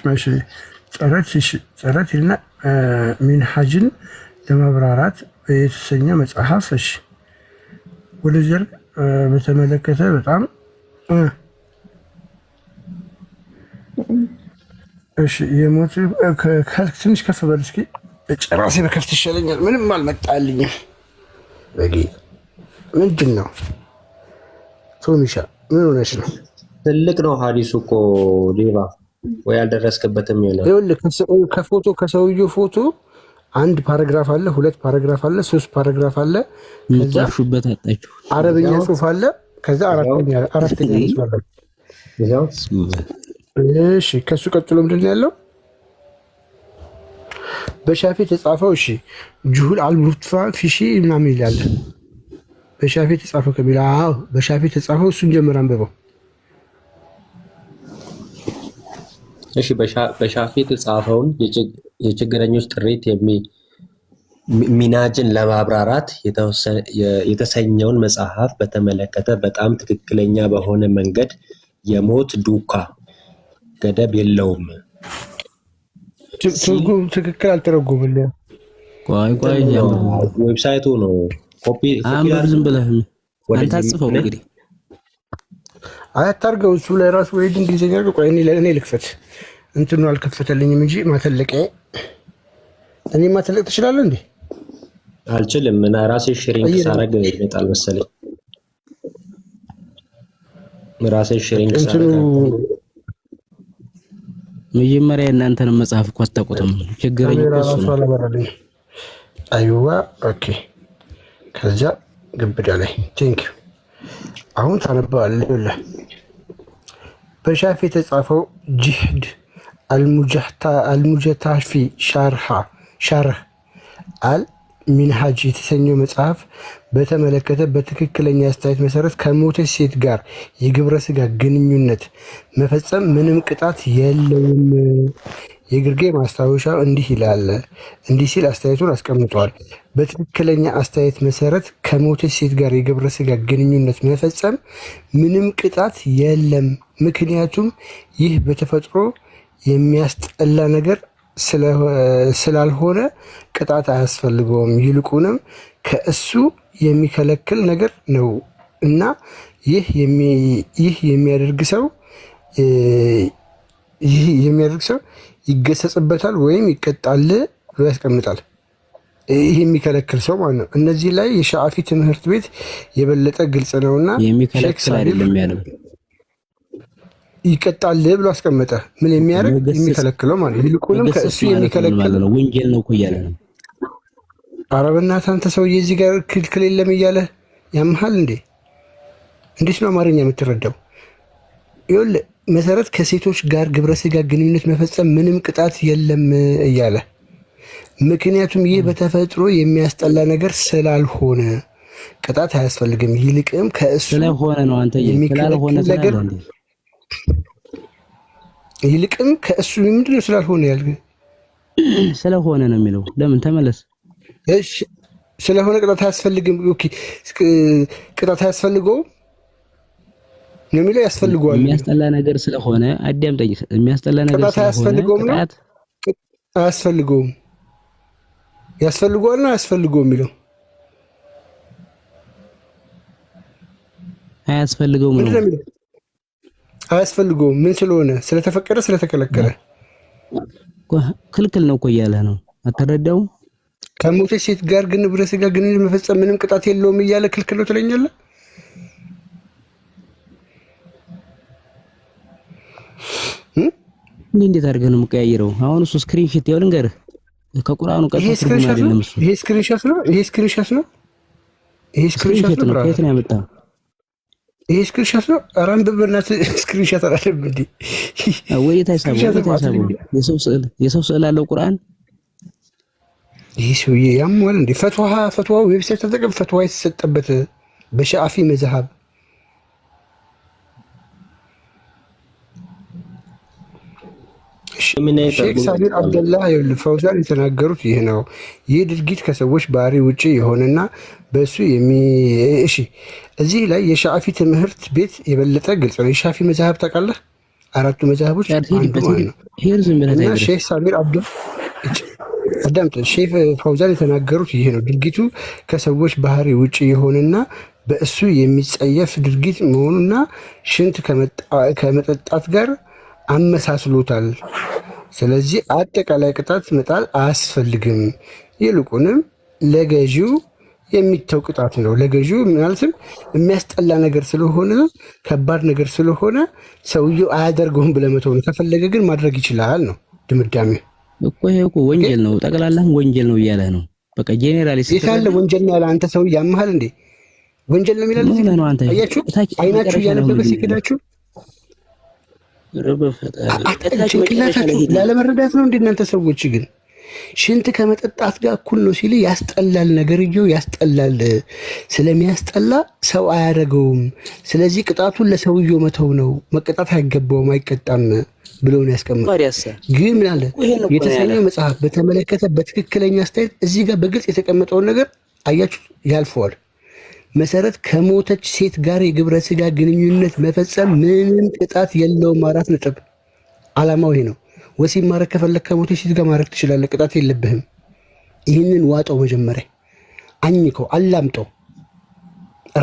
ጥረት ይልና ሚንሃጅን ለማብራራት የተሰኘ መጽሐፍ። እሺ ወደ ዘር በተመለከተ በጣም እሺ የሞት ትንሽ ከፍ በል እስኪ። ጭራሴ በከፍት ይሻለኛል። ምንም አልመጣልኝም። በጌ ምንድን ነው ቶሚሻ? ምን ሆነች ነው? ትልቅ ነው ሀዲሱ እኮ ሌባ ወይ አልደረስክበትም? ይኸውልህ ከፎቶ ከሰውየው ፎቶ አንድ ፓራግራፍ አለ፣ ሁለት ፓራግራፍ አለ፣ ሶስት ፓራግራፍ አለ። ከዛ ሹበት አጣችሁ አረብኛ ጽሑፍ አለ። ከዛ አራተኛ ይመስላል። እሺ ከሱ ቀጥሎ ምንድን ነው ያለው? በሻፊ የተጻፈው እሺ ጁሁል አልሙርትፋ ፊሺ ምናምን ይላል። በሻፊ የተጻፈው ከሚል በሻፊ የተጻፈው እሱን ጀምር አንብበው። እሺ በሻፊ የተጻፈውን የችግረኞች ጥሪት ሚናጅን ለማብራራት የተሰኘውን መጽሐፍ በተመለከተ በጣም ትክክለኛ በሆነ መንገድ የሞት ዱካ ገደብ የለውም። ትርጉም ትክክል አልተረጎመልህም። ቆይ ዌብሳይቱ ነው። ኮፒ አንብብ ዝም ብለህ አንተ አጽፈው እንግዲህ አያታርገው። እሱ ላይ ራሱ ወይ እንግሊዝኛ አድርገው። ቆይ እኔ ልክፈት። እንትኑ አልከፈተልኝም እንጂ ማተለቂያ እኔ ማተለቅ ትችላለህ እንዴ? አልችልም። እና ራሴ ሼሪንግ ሳረግ ይመጣል መሰለኝ። ራሴ ሼሪንግ ሳረግ መጀመሪያ እናንተን መጽሐፍ እኮ አታውቁትም። ችግረኝ እሱ ነው። አይዋ ኦኬ። ከዛ ግብዳ ላይ ቴንክ ዩ። አሁን ታነባለህ። በሻፊ የተጻፈው ጂህድ አልሙጀታፊ ሻርህ አልሚንሃጅ የተሰኘው መጽሐፍ በተመለከተ በትክክለኛ አስተያየት መሰረት ከሞተች ሴት ጋር የግብረ ስጋ ግንኙነት መፈጸም ምንም ቅጣት የለውም። የግርጌ ማስታወሻ እንዲህ ሲል አስተያየቱን አስቀምጧል። በትክክለኛ አስተያየት መሰረት ከሞተች ሴት ጋር የግብረ ስጋ ግንኙነት መፈጸም ምንም ቅጣት የለም። ምክንያቱም ይህ በተፈጥሮ የሚያስጠላ ነገር ስላልሆነ ቅጣት አያስፈልገውም። ይልቁንም ከእሱ የሚከለክል ነገር ነው እና ይህ የሚያደርግ ሰው ይገሰጽበታል ወይም ይቀጣል ብሎ ያስቀምጣል። ይህ የሚከለክል ሰው ማለት ነው። እነዚህ ላይ የሻፊ ትምህርት ቤት የበለጠ ግልጽ ነውና የሚከለክል አይደለም ያለው ይቀጣል ብሎ አስቀመጠ። ምን የሚያደርግ የሚከለክለው ማለት ነው። ይልቁንም ከእሱ የሚከለክል ነው። ወንጀል ነው እኮ እያለ ነው። ኧረ በእናትህ አንተ ሰውዬ እዚህ ጋር ክልክል የለም እያለ ያምሃል እንዴ? እንዴት ነው አማርኛ የምትረዳው? ይኸውልህ መሰረት ከሴቶች ጋር ግብረ ስጋ ግንኙነት መፈጸም ምንም ቅጣት የለም እያለ ምክንያቱም ይህ በተፈጥሮ የሚያስጠላ ነገር ስላልሆነ ቅጣት አያስፈልግም። ይልቅም ከእሱ ስለሆነ ነው አንተ ስላልሆነ ነገር ይልቅም ከእሱ ምንድነው ስላልሆነ ያልከ ስለሆነ ነው የሚለው። ለምን ተመለስ። እሺ ስለሆነ ቅጣት አያስፈልግም። ኦኬ ቅጣት አያስፈልገውም ነው የሚለው። ያስፈልገዋል። የሚያስጠላ ነገር ስለሆነ አዳምጠኝ። የሚያስጠላ ነገር ቅጣት አያስፈልገውም ነው አያስፈልገውም። ያስፈልገዋል ነው አያስፈልገውም የሚለው አያስፈልገውም ነው አያስፈልገውም። ምን ስለሆነ? ስለተፈቀደ ስለተከለከለ ክልክል ነው እኮ እያለ ነው። አትረዳውም? ከሞተች ሴት ጋር ግን ግብረ ስጋ ግንኙነት መፈጸም ምንም ቅጣት የለውም እያለ ክልክል ነው ትለኛለህ? እንዴት አድርገህ ነው የምቀያየረው? አሁን እሱ ስክሪንሾት ያው ልንገርህ ከቁርአኑ ቀጥታ ይሄ ስክሪንሾት ነው። ይሄ ስክሪንሾት ነው። ይሄ ስክሪንሾት ነው። ይሄ ስክሪንሾት ነው። ከየት ነው ያመጣው? ይሄ ስክሪንሾት ነው። ኧረ አንብበናት። ስክሪንሾት አይደለም እንዴ? ወይ ታይሳቡ የሰው ስዕል አለው ቁርአን። ይሄ ሰውዬ ያሟል እንዴ? ፈትዋ ዌብሳይት ተጠቅም። ፈትዋ የተሰጠበት በሻፊ መዝሀብ ሼክ ሳቢር አብደላህ ፈውዛን የተናገሩት ይህ ነው። ይህ ድርጊት ከሰዎች ባህሪ ውጭ የሆነና በእሱ እዚህ ላይ የሻፊ ትምህርት ቤት የበለጠ ግልጽ ነው። የሻፊ መዝሀብ ታውቃለህ? አራቱ መዝሀቦች አንዱ ማለት ነው። እና ሼክ ሳቢር ሼክ ፈውዛን የተናገሩት ይህ ነው። ድርጊቱ ከሰዎች ባህሪ ውጭ የሆነና በእሱ የሚጸየፍ ድርጊት መሆኑና ሽንት ከመጠጣት ጋር አመሳስሎታል። ስለዚህ አጠቃላይ ቅጣት መጣል አያስፈልግም። ይልቁንም ለገዢው የሚተው ቅጣት ነው። ለገዢው ማለትም የሚያስጠላ ነገር ስለሆነ ከባድ ነገር ስለሆነ ሰውየው አያደርገውም ብለህ መተው ነው። ከፈለገ ግን ማድረግ ይችላል ነው ድምዳሜው እኮ። ይሄ እኮ ወንጀል ነው፣ ጠቅላላም ወንጀል ነው እያለ ነው። በቃ ጄኔራሊ የታለ ወንጀል ነው ያለ? አንተ ሰውዬ ያምሃል እንዴ? ወንጀል ነው የሚላል ነው። አንተ አያችሁ፣ አይናችሁ እያነበበ ሲክዳችሁ ጭንቅላታችሁ ላለመረዳት ነው እንደ እናንተ ሰዎች። ግን ሽንት ከመጠጣት ጋር እኩል ነው ሲል ያስጠላል፣ ነገርየው ያስጠላል። ስለሚያስጠላ ሰው አያደርገውም። ስለዚህ ቅጣቱን ለሰውየው መተው ነው። መቀጣት አይገባውም፣ አይቀጣም ብለው ነው ያስቀምጡት። ግን ምን አለ የተሰኘው መጽሐፍ በተመለከተ በትክክለኛ አስተያየት እዚህ ጋር በግልጽ የተቀመጠውን ነገር አያችሁ፣ ያልፈዋል። መሰረት ከሞተች ሴት ጋር የግብረ ስጋ ግንኙነት መፈጸም ምንም ቅጣት የለውም። 4 ነጥብ። ዓላማው ይሄ ነው። ወሲብ ማድረግ ከፈለክ ከሞተች ሴት ጋር ማድረግ ትችላለህ፣ ቅጣት የለብህም። ይህንን ዋጠው፣ መጀመሪያ አኝከው፣ አላምጠው፣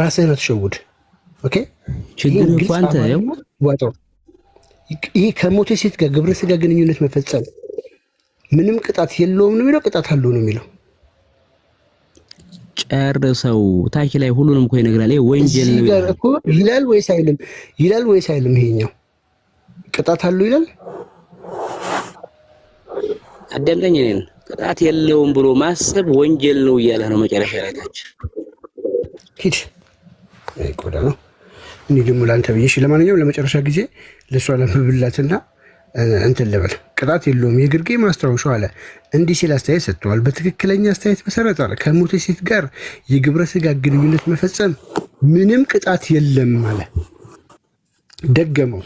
ራስህን አትሸውድ። ኦኬ፣ ችግር እኮ አንተ ዋጠው። ይሄ ከሞተች ሴት ጋር ግብረ ስጋ ግንኙነት መፈጸም ምንም ቅጣት የለውም ነው የሚለው? ቅጣት አለው ነው የሚለው? ጨርሰው ታች ላይ ሁሉንም እኮ ይነግራል። ይሄ ወንጀል ነው ይላል እኮ። ይላል ወይስ አይልም? ይላል ወይስ አይልም? ይሄኛው ቅጣት አለው ይላል። አዳምጠኝ። እኔን ቅጣት የለውም ብሎ ማሰብ ወንጀል ነው እያለ ነው መጨረሻ ላይ ታች። ሂድ ቆዳ ነው እንዴ ደግሞ ላንተ ብዬሽ። ለማንኛውም ለመጨረሻ ጊዜ ለሷ ለምብላትና እንትን ልበል ቅጣት የለውም የግርጌ ማስታወሻ አለ እንዲህ ሲል አስተያየት ሰጥተዋል። በትክክለኛ አስተያየት መሰረት አለ ከሞተች ሴት ጋር የግብረ ስጋ ግንኙነት መፈጸም ምንም ቅጣት የለም አለ። ደገመው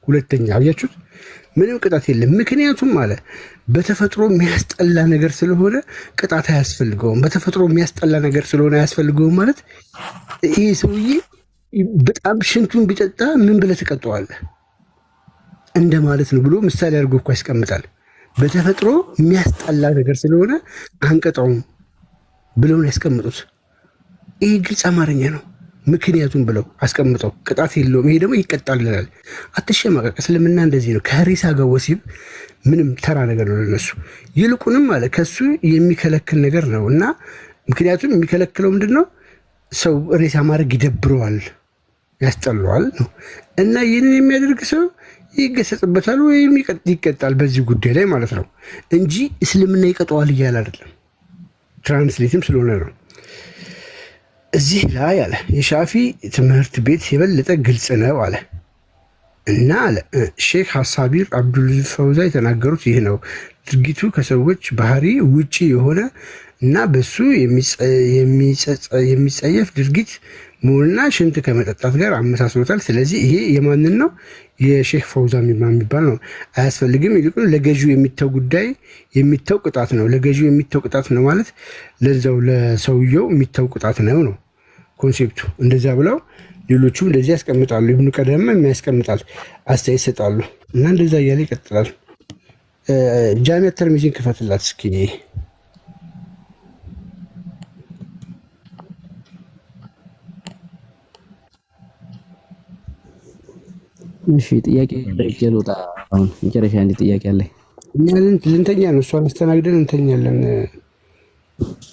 ሁለተኛ አያችሁት? ምንም ቅጣት የለም። ምክንያቱም አለ በተፈጥሮ የሚያስጠላ ነገር ስለሆነ ቅጣት አያስፈልገውም። በተፈጥሮ የሚያስጠላ ነገር ስለሆነ አያስፈልገውም ማለት ይሄ ሰውዬ በጣም ሽንቱን ቢጠጣ ምን ብለህ ትቀጠዋለህ እንደማለት ነው ብሎ ምሳሌ አድርጎ እኮ ያስቀምጣል። በተፈጥሮ የሚያስጠላ ነገር ስለሆነ አንቀጣውም ብለው ነው ያስቀምጡት። ይሄ ግልጽ አማርኛ ነው። ምክንያቱም ብለው አስቀምጠው ቅጣት የለውም። ይሄ ደግሞ ይቀጣል ይላል። አትሸማቀቅ። እስልምና እንደዚህ ነው። ከሬሳ ጋር ወሲብ ምንም ተራ ነገር ነው ለነሱ። ይልቁንም አለ ከሱ የሚከለክል ነገር ነው እና ምክንያቱም የሚከለክለው ምንድን ነው? ሰው ሬሳ ማድረግ ይደብረዋል፣ ያስጠላዋል ነው እና ይህንን የሚያደርግ ሰው ይገሰጽበታል ወይም ይቀጣል በዚህ ጉዳይ ላይ ማለት ነው እንጂ እስልምና ይቀጠዋል እያለ አይደለም። ትራንስሌትም ስለሆነ ነው። እዚህ ላይ አለ የሻፊ ትምህርት ቤት የበለጠ ግልጽ ነው አለ እና አለ ሼክ ሐሳቢር አብዱል ፈውዛ የተናገሩት ይህ ነው። ድርጊቱ ከሰዎች ባህሪ ውጪ የሆነ እና በሱ የሚጸየፍ ድርጊት መሆንና ሽንት ከመጠጣት ጋር አመሳስሎታል። ስለዚህ ይሄ የማንን ነው? የሼክ ፈውዛ የሚባል ነው። አያስፈልግም። ይልቁን ለገዢው የሚተው ጉዳይ የሚተው ቅጣት ነው። ለገዢው የሚተው ቅጣት ነው ማለት ለዛው ለሰውየው የሚተው ቅጣት ነው ነው ኮንሴፕቱ። እንደዚያ ብለው ሌሎቹም እንደዚህ ያስቀምጣሉ። ኢብኑ ቀደም የሚያስቀምጣል አስተያየት ይሰጣሉ እና እንደዛ እያለ ይቀጥላል። ጃሚዓ ተርሚዚን ክፈትላት እስኪ። እሺ ጥያቄ ልውጣ። አሁን መጨረሻ አንድ ጥያቄ አለኝ። እኛ ልንተኛ ነው፣ እሷን አስተናግደን እንተኛለን።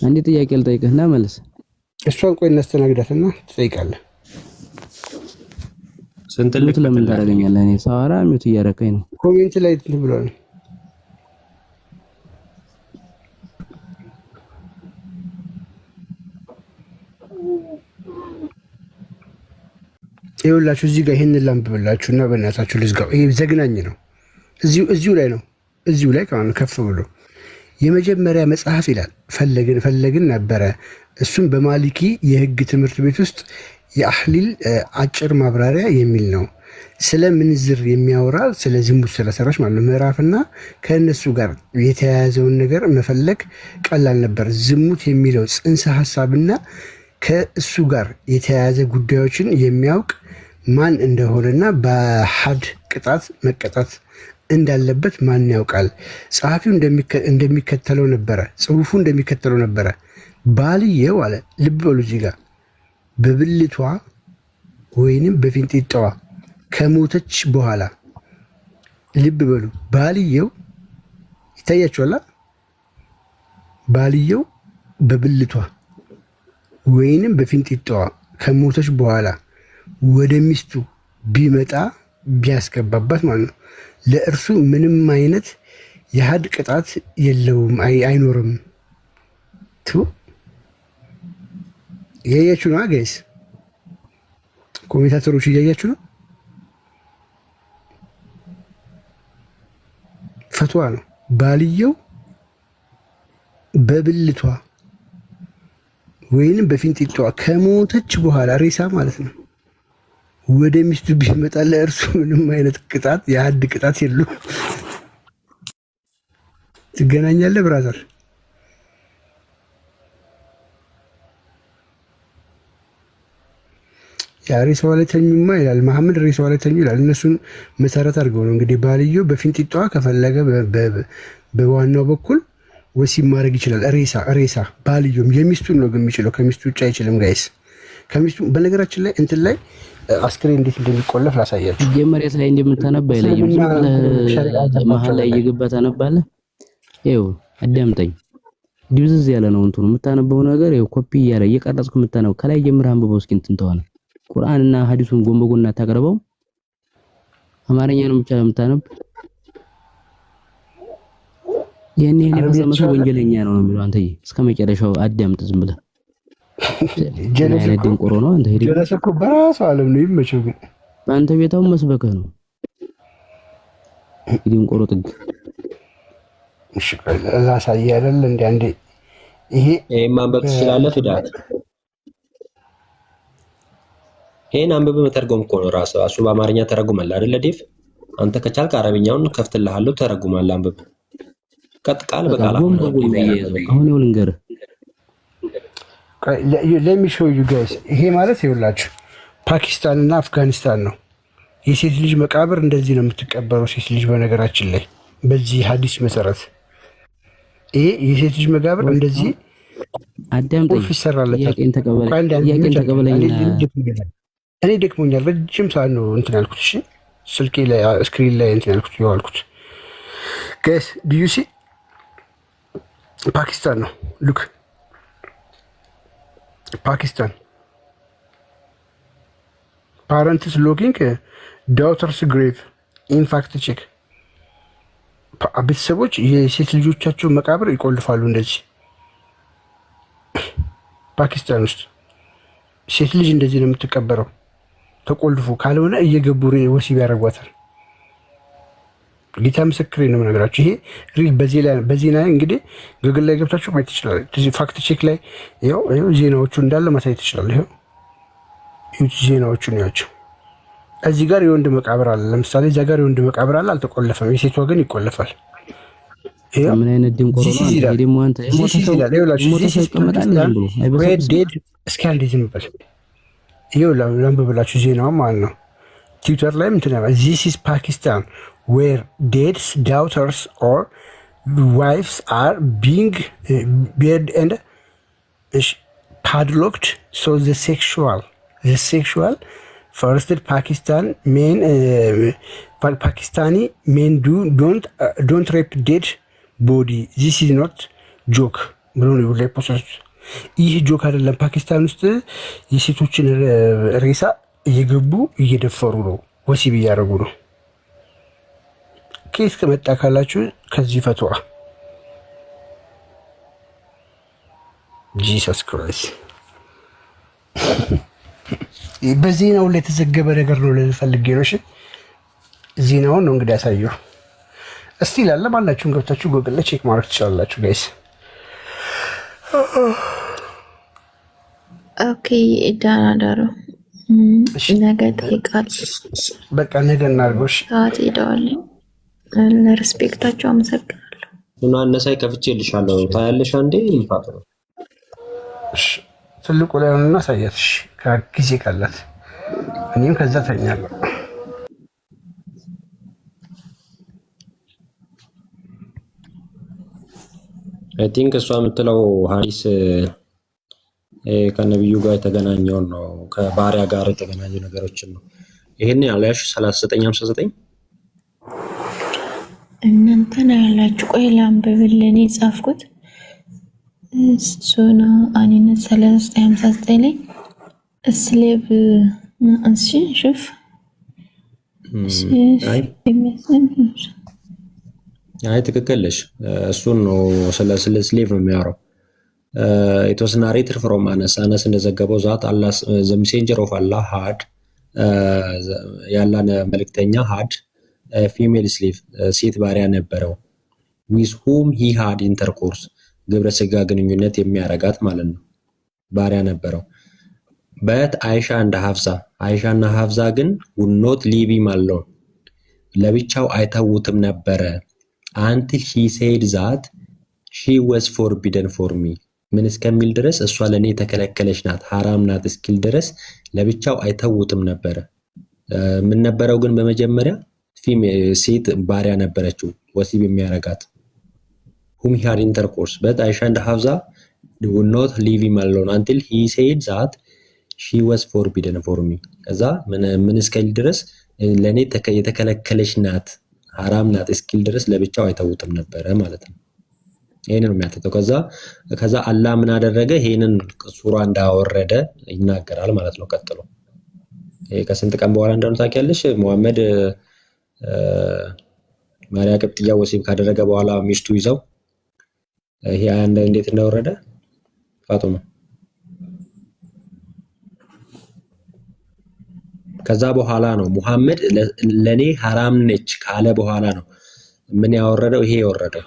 አንድ ጥያቄ ልጠይቅህና መልስ። እሷን ቆይ እናስተናግዳትና ትጠይቃለህ። ስንት ሚዩት ለምን ታደርገኛለህ? እኔ ሳወራ ሚዩት እያደረከኝ ነው። ኮሜንት ላይ እንትን ብሏል። ይኸውላችሁ እዚህ ጋር ይሄንን ላንብብላችሁ እና በእናታችሁ ልዝጋው። ይሄ ዘግናኝ ነው። እዚሁ ላይ ነው። እዚሁ ላይ ከፍ ብሎ የመጀመሪያ መጽሐፍ ይላል ፈለግን ነበረ። እሱም በማሊኪ የህግ ትምህርት ቤት ውስጥ የአህሊል አጭር ማብራሪያ የሚል ነው። ስለ ምንዝር የሚያወራ ስለ ዝሙት ስለሰራች ማለት ነው ምዕራፍና ከእነሱ ጋር የተያያዘውን ነገር መፈለግ ቀላል ነበር። ዝሙት የሚለው ጽንሰ ሀሳብና ከእሱ ጋር የተያያዘ ጉዳዮችን የሚያውቅ ማን እንደሆነና በሐድ ቅጣት መቀጣት እንዳለበት ማን ያውቃል? ጸሐፊው እንደሚከተለው ነበረ። ጽሁፉ እንደሚከተለው ነበረ። ባልየው አለ ልብ በሉ እዚህ ጋር በብልቷ ወይንም በፊንጢጣዋ ከሞተች በኋላ ልብ በሉ ባልየው ይታያችኋል። ባልየው በብልቷ ወይንም በፊንጢጣዋ ከሞተች በኋላ ወደ ሚስቱ ቢመጣ ቢያስገባባት ማለት ነው ለእርሱ ምንም አይነት የሐድ ቅጣት የለውም፣ አይኖርም። እያያችሁ ነው ጋይስ፣ ኮሜንታተሮች እያያችሁ ነው። ፈትዋ ነው። ባልየው በብልቷ ወይንም በፊንጢጣዋ ከሞተች በኋላ ሬሳ ማለት ነው ወደ ሚስቱ ቢመጣ ለእርሱ ምንም አይነት ቅጣት የሐድ ቅጣት የለውም። ትገናኛለህ ብራዘር። ያ ሬሳዋ ላይ ተኙማ ይላል መሐመድ፣ ሬሳዋ ላይ ተኙ ይላል። እነሱን መሰረት አድርገው ነው እንግዲህ ባልየው በፊንጢጣዋ ከፈለገ በዋናው በኩል ወሲብ ማድረግ ይችላል። ሬሳ ባልየውም የሚስቱን ነው ግን የሚችለው፣ ከሚስቱ ውጭ አይችልም ጋይስ። ከሚስቱ በነገራችን ላይ እንትን ላይ አስክሬን እንዴት እንደሚቆለፍ ላሳያችሁ። መጀመሪያ ላይ እንደምታነባ አይለይም። መሀል ላይ እየገባ ታነባለህ። ይኸው አዳምጠኝ። ድብዝዝ ያለ ነው እንትኑ የምታነበው ነገር። ይኸው ኮፒ እያለ እየቀረጽኩ የምታነበው ከላይ ጀምረህ አንብበው እስኪ እንትን ተሆነ ቁርአንና ሐዲሱን ጎን በጎን አታቀርበው። አማርኛ ነው ብቻ የምታነብ። ይሄን የፈጸመ ሰው ወንጀለኛ ነው የሚለው አንተዬ። እስከ መጨረሻው አዳምጥ ዝም ብለህ። ጀለሰ ቆሮ ነው አንተ ሄዲ ጀለሰ እኮ በራሱ ዓለም ነው የሚመቸው። ግን በአንተ ቤታው መስበከ ነው የድንቆሮ ጥግ። እሺ ላሳይ አይደል እንዴ? አንዴ ይሄ ማንበብ ትችላለህ ፊዳት? ይሄን አንብብ መተርጎም እኮ ነው ራሱ በአማርኛ ተረጉማል አይደል ዴቭ? አንተ ከቻልክ አረብኛውን ከፍትልሃለሁ፣ ተረጉማለህ። አንብብ ቀጥ ቃል በቃል አሁን ይኸው ልንገርህ። let me show you guys። ይሄ ማለት ይኸውላችሁ ፓኪስታን እና አፍጋኒስታን ነው። የሴት ልጅ መቃብር እንደዚህ ነው የምትቀበረው ሴት ልጅ። በነገራችን ላይ በዚህ ሐዲስ መሰረት ይሄ የሴት ልጅ መቃብር እንደዚህ አዳምጠኝ፣ ይሰራለታል። ጥያቄን ተቀበለኝ። እኔ ደክሞኛል፣ ረጅም ሰዓት ነው እንትን ያልኩት። እሺ ስልኬ ላይ ስክሪን ላይ እንትን ያልኩት ይዋልኩት። ጋይስ ዱ ዩ ሲ ፓኪስታን ነው። ሉክ ፓኪስታን ፓረንትስ ሎኪንግ ዳውተርስ ግሬቭ ኢንፋክት ቼክ። ቤተሰቦች የሴት ልጆቻቸው መቃብር ይቆልፋሉ። እንደዚህ ፓኪስታን ውስጥ ሴት ልጅ እንደዚህ ነው የምትቀበረው፣ ተቆልፎ ካልሆነ እየገቡ ወሲብ ያደርጓታል። ጌታ ምስክሬ ነው የምነግራችሁ። ይሄ ሪል በዚህ ላይ እንግዲህ ግግል ላይ ገብታችሁ ማየት ትችላላችሁ። ፋክት ቼክ ላይ ይኸው ዜናዎቹ እንዳለ ማሳየት ትችላለህ። ይኸው ዜናዎቹን ያቸው። እዚህ ጋር የወንድ መቃብር አለ። ለምሳሌ እዛ ጋር የወንድ መቃብር አለ፣ አልተቆለፈም። የሴቷ ግን ይቆለፋል። ምን አይነት ድንቆሮ ነው? አንተ ደግሞ አንተ ሞተ ሰው ይቀመጣል ብሎ አይበሰብስም። እስኪ አንዴ ዝም በል። ይኸው ላንብብላችሁ ዜናውን ማለት ነው። ትዊተር ላይ እንትን ያለው this is Pakistan where dads daughters or wives are being buried and padlocked so the sexual first Pakistani men don't rape dead body. This is not joke ብሎ ነው ላይ ፖስት። ይህ ጆክ አይደለም። ፓኪስታን ውስጥ የሴቶችን ሬሳ እየገቡ እየደፈሩ ነው፣ ወሲብ እያደረጉ ነው። ኬስ ከመጣ ካላችሁ ከዚህ ፈትዋ ጂሰስ ክራይስት። በዜናው ላይ የተዘገበ ነገር ነው ልፈልጌ ነው። እሺ ዜናውን ነው እንግዲህ ያሳየው። እስቲ ላለ ማናችሁም ገብታችሁ ጎግል ላይ ቼክ ማድረግ ትችላላችሁ ጋይስ። ኦኬ ዳናዳሩ ነገ ጠይቃል። በቃ ነገ እናድርገው። ሰዓት ሄደዋል። ለሬስፔክታቸው አመሰግናለሁ። እና እነሳይ ከፍቼልሻለሁ ታያለሽ። አንዴ ይፋት ነው ትልቁ ላይ ሆነና ሳያት ጊዜ ካላት እኔም ከዛ ተኛለሁ። አይ ቲንክ እሷ የምትለው ሐዲስ ከነብዩ ጋር የተገናኘውን ነው፣ ከባሪያ ጋር የተገናኙ ነገሮችን ነው። ይሄን ያለሽ 39:59 እናንተ ነው ያላችሁ። ቆይ ላንብብልህ። እኔ ጻፍኩት ሱና አኒነት 39:59 ላይ ስሌቭ እሺ ሽፍ አይ ትክክል ነሽ። እሱን ነው ስለ ስሌቭ ነው የሚያወራው። it was narrated from Anas እንደዘገበው ዛት አላህ the messenger of Allah had ያላነ መልእክተኛ had a female slave ሴት ባሪያ ነበረው with whom he had intercourse ግብረ ስጋ ግንኙነት የሚያረጋት ማለት ነው። ባሪያ ነበረው but Aisha and Hafsa ግን would not leave him alone ለብቻው አይተውትም ነበረ until he said that she was forbidden for me ምን እስከሚል ድረስ እሷ ለኔ ተከለከለች ናት حرام ናት እስኪል ድረስ ለብቻው አይተውትም ነበረ። ምን ነበረው ግን በመጀመሪያ ሴት ባሪያ ነበረችው ወሲብ የሚያረጋት whom he had intercourse but Aisha and Hafsa would not leave him alone until he said that she was forbidden for me ከዛ ምን እስከሚል ድረስ ለኔ የተከለከለች ናት حرام ናት እስኪል ድረስ ለብቻው አይተውትም ነበረ ማለት ነው። ይሄንን ነው የሚያተተው። ከዛ አላህ ምን አደረገ? ይሄንን ሱራ እንዳወረደ ይናገራል ማለት ነው። ቀጥሎ ይሄ ከስንት ቀን በኋላ እንደሆነ ታውቂያለሽ? መሐመድ ማርያ ቅብጥያ ወሲብ ካደረገ በኋላ ሚስቱ ይዘው ይሄ እንዴት እንደወረደ ፋጡማ ከዛ በኋላ ነው መሐመድ ለኔ حرام ነች ካለ በኋላ ነው ምን ያወረደው ይሄ የወረደው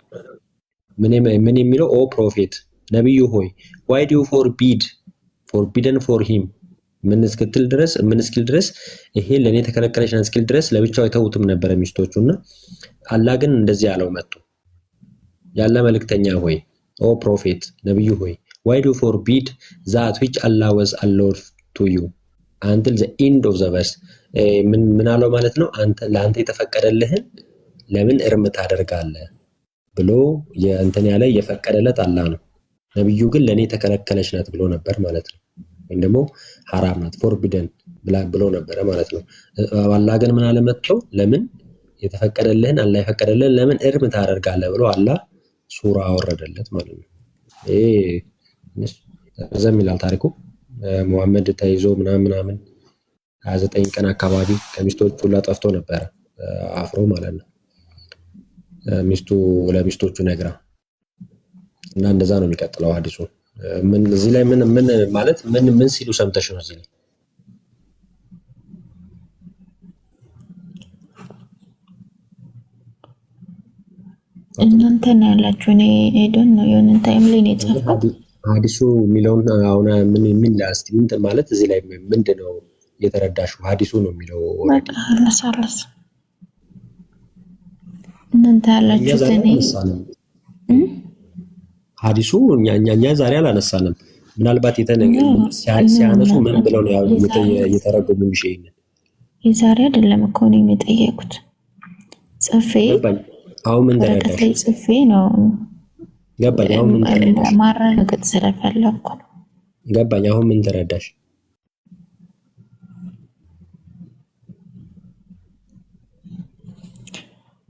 ምን የሚለው ኦ ፕሮፌት ነብዩ ሆይ why do you forbidden for him ምን እስክል ድረስ ይሄ ለኔ ተከለከለች ነው እስክል ድረስ ለብቻው የተውትም ነበር ሚስቶቹና አላህ ግን እንደዚህ ያለው መጥቶ ያለ መልእክተኛ ሆይ ኦ ፕሮፌት ነብዩ ሆይ why do you forbid that which Allah was allowed to you until the end of the verse ምን አለው ማለት ነው አንተ ለአንተ የተፈቀደልህን ለምን እርም ታደርጋለህ ብሎ የእንትን ያለ የፈቀደለት አላህ ነው ነብዩ ግን ለኔ ተከለከለች ናት ብሎ ነበር ማለት ነው ወይም ደግሞ حرام ናት forbidden ብሎ ነበር ማለት ነው አላህ ግን ምን አለ መጥቶ ለምን የተፈቀደልህን አላህ የፈቀደልህን ለምን እርም ታደርጋለህ ብሎ አላህ ሱራ አወረደለት ማለት ነው ዘም ይላል ታሪኩ ሙሐመድ ተይዞ ምናምን 29 ቀን አካባቢ ከሚስቶቹ ለጠፍቶ ነበር አፍሮ ማለት ነው ሚስቱ ለሚስቶቹ ነግራ እና እንደዛ ነው የሚቀጥለው ሐዲሱ ምን እዚህ ላይ ምን ማለት ምን ሲሉ ሰምተሽ ነው እዚህ ላይ እናንተ ነው ያላችሁ እኔ ሄደን ነው የሆነ ታይም ላይ ነው የጻፈው ሐዲሱ ሚለውን አሁን ምን ላስቲ ምን ማለት እዚህ ላይ ምንድነው የተረዳሽው ሐዲሱ ነው የሚለው አላሳለስ እናንተ ያላችሁ እኔ ሐዲሱ እኛ ዛሬ አላነሳንም ምናልባት ሲያነሱ ምን ብለው ነው ያው የተረጎሙ ቢሽኝ የዛሬ አይደለም እኮ ነው የሚጠየቁት ጽፌ አሁን ምን ተረዳሽ ጽፌ ነው ገባኝ አሁን ምን ተረዳሽ ማረጋገጥ ስለፈለኩ ነው ገባኝ አሁን ምን ተረዳሽ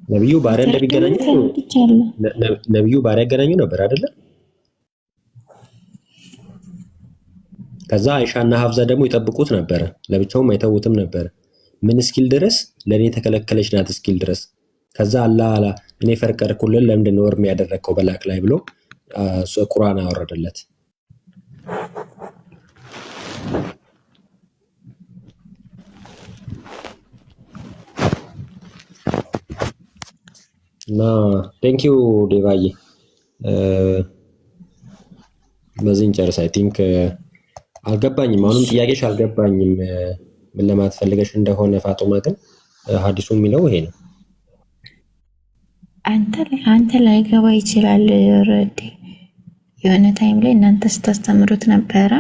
ነብዩ ባሪያ እንደሚገናኙ ነብዩ ባሪያ ገናኙ ነበር አይደለ ከዛ አይሻና ሐፍዛ ደግሞ ይጠብቁት ነበር ለብቻውም አይተውትም ነበር ምን እስኪል ድረስ ለኔ ተከለከለች ናት እስኪል ድረስ ከዛ አላህ እኔ ፈርቀርኩልን ለምንድን ነው እርም ያደረከው በላክ ላይ ብሎ ቁርአን አወረደለት እና ቴንክ ዩ ዴቫዬ በዚህን ጨርስ አይ ቲንክ አልገባኝም አሁንም ጥያቄሽ አልገባኝም ምን ለማለት ፈልገሽ እንደሆነ ፋጡማ ግን ሐዲሱ የሚለው ይሄ ነው አንተ ላይ ገባ ይችላል ረዲ የሆነ ታይም ላይ እናንተ ስታስተምሩት ነበር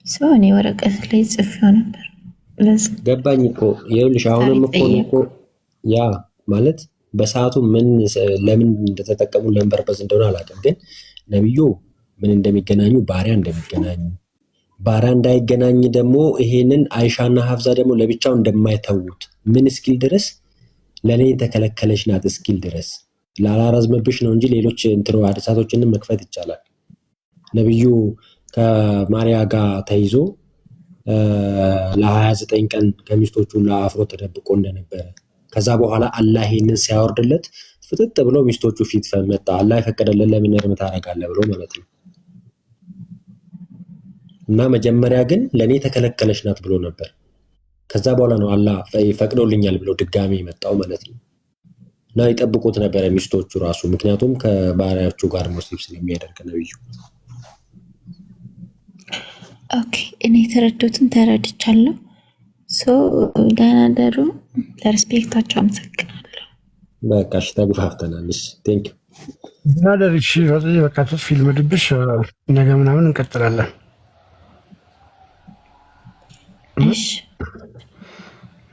ሰው እኔ ወረቀት ላይ ጽፌው ነበር ለዚህ ገባኝ እኮ ይኸውልሽ አሁንም እኮ ያ ማለት በሰዓቱ ምን ለምን እንደተጠቀሙ ለምበርበዝ እንደሆነ አላውቅም ግን ነብዩ ምን እንደሚገናኙ ባሪያ እንደሚገናኙ ባሪያ እንዳይገናኝ ደግሞ ይሄንን አይሻና ሐፍዛ ደግሞ ለብቻው እንደማይተውት ምን እስኪል ድረስ ለኔ ተከለከለች ናት እስኪል ድረስ ላላራዝመብሽ ነው እንጂ ሌሎች እንትሮ ሐዲሳቶችንም መክፈት ይቻላል ነብዩ ከማርያ ጋር ተይዞ ለ29 ቀን ከሚስቶቹ ለአፍሮ ተደብቆ እንደነበረ ከዛ በኋላ አላህ ይሄንን ሲያወርድለት ፍጥጥ ብሎ ሚስቶቹ ፊት ፈመጣ አላህ የፈቀደልን ለምን እርም ታረጋለህ ብሎ ማለት ነው እና መጀመሪያ ግን ለኔ ተከለከለች ናት ብሎ ነበር ከዛ በኋላ ነው አላህ ፈቅዶልኛል ብሎ ድጋሚ መጣው ማለት ነው እና ይጠብቁት ነበር ሚስቶቹ ራሱ ምክንያቱም ከባሪያዎቹ ጋር ሙስሊም ስለሚያደርግ ነብዩ ኦኬ እኔ ተረድቶትን ተረድቻለሁ ሶ ዳናደሩ ለሪስፔክታቸው አመሰግናለሁ በቃሽ ተግባብተናል እሺ ቴንክ ዩ ዳናደሩ እሺ በቃ ፊልም ድብሽ ነገ ምናምን እንቀጥላለን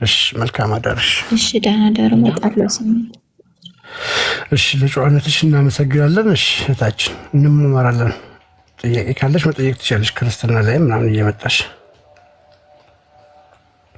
እሺ መልካም አዳርሽ እሺ ዳናደሩ መጣለው ስሜት እሺ ለጨዋነትሽ እናመሰግናለን እሺ እታችን እንመራለን ጥያቄ ካለሽ መጠየቅ ትችላለሽ ክርስቲያና ላይ ምናምን እየመጣሽ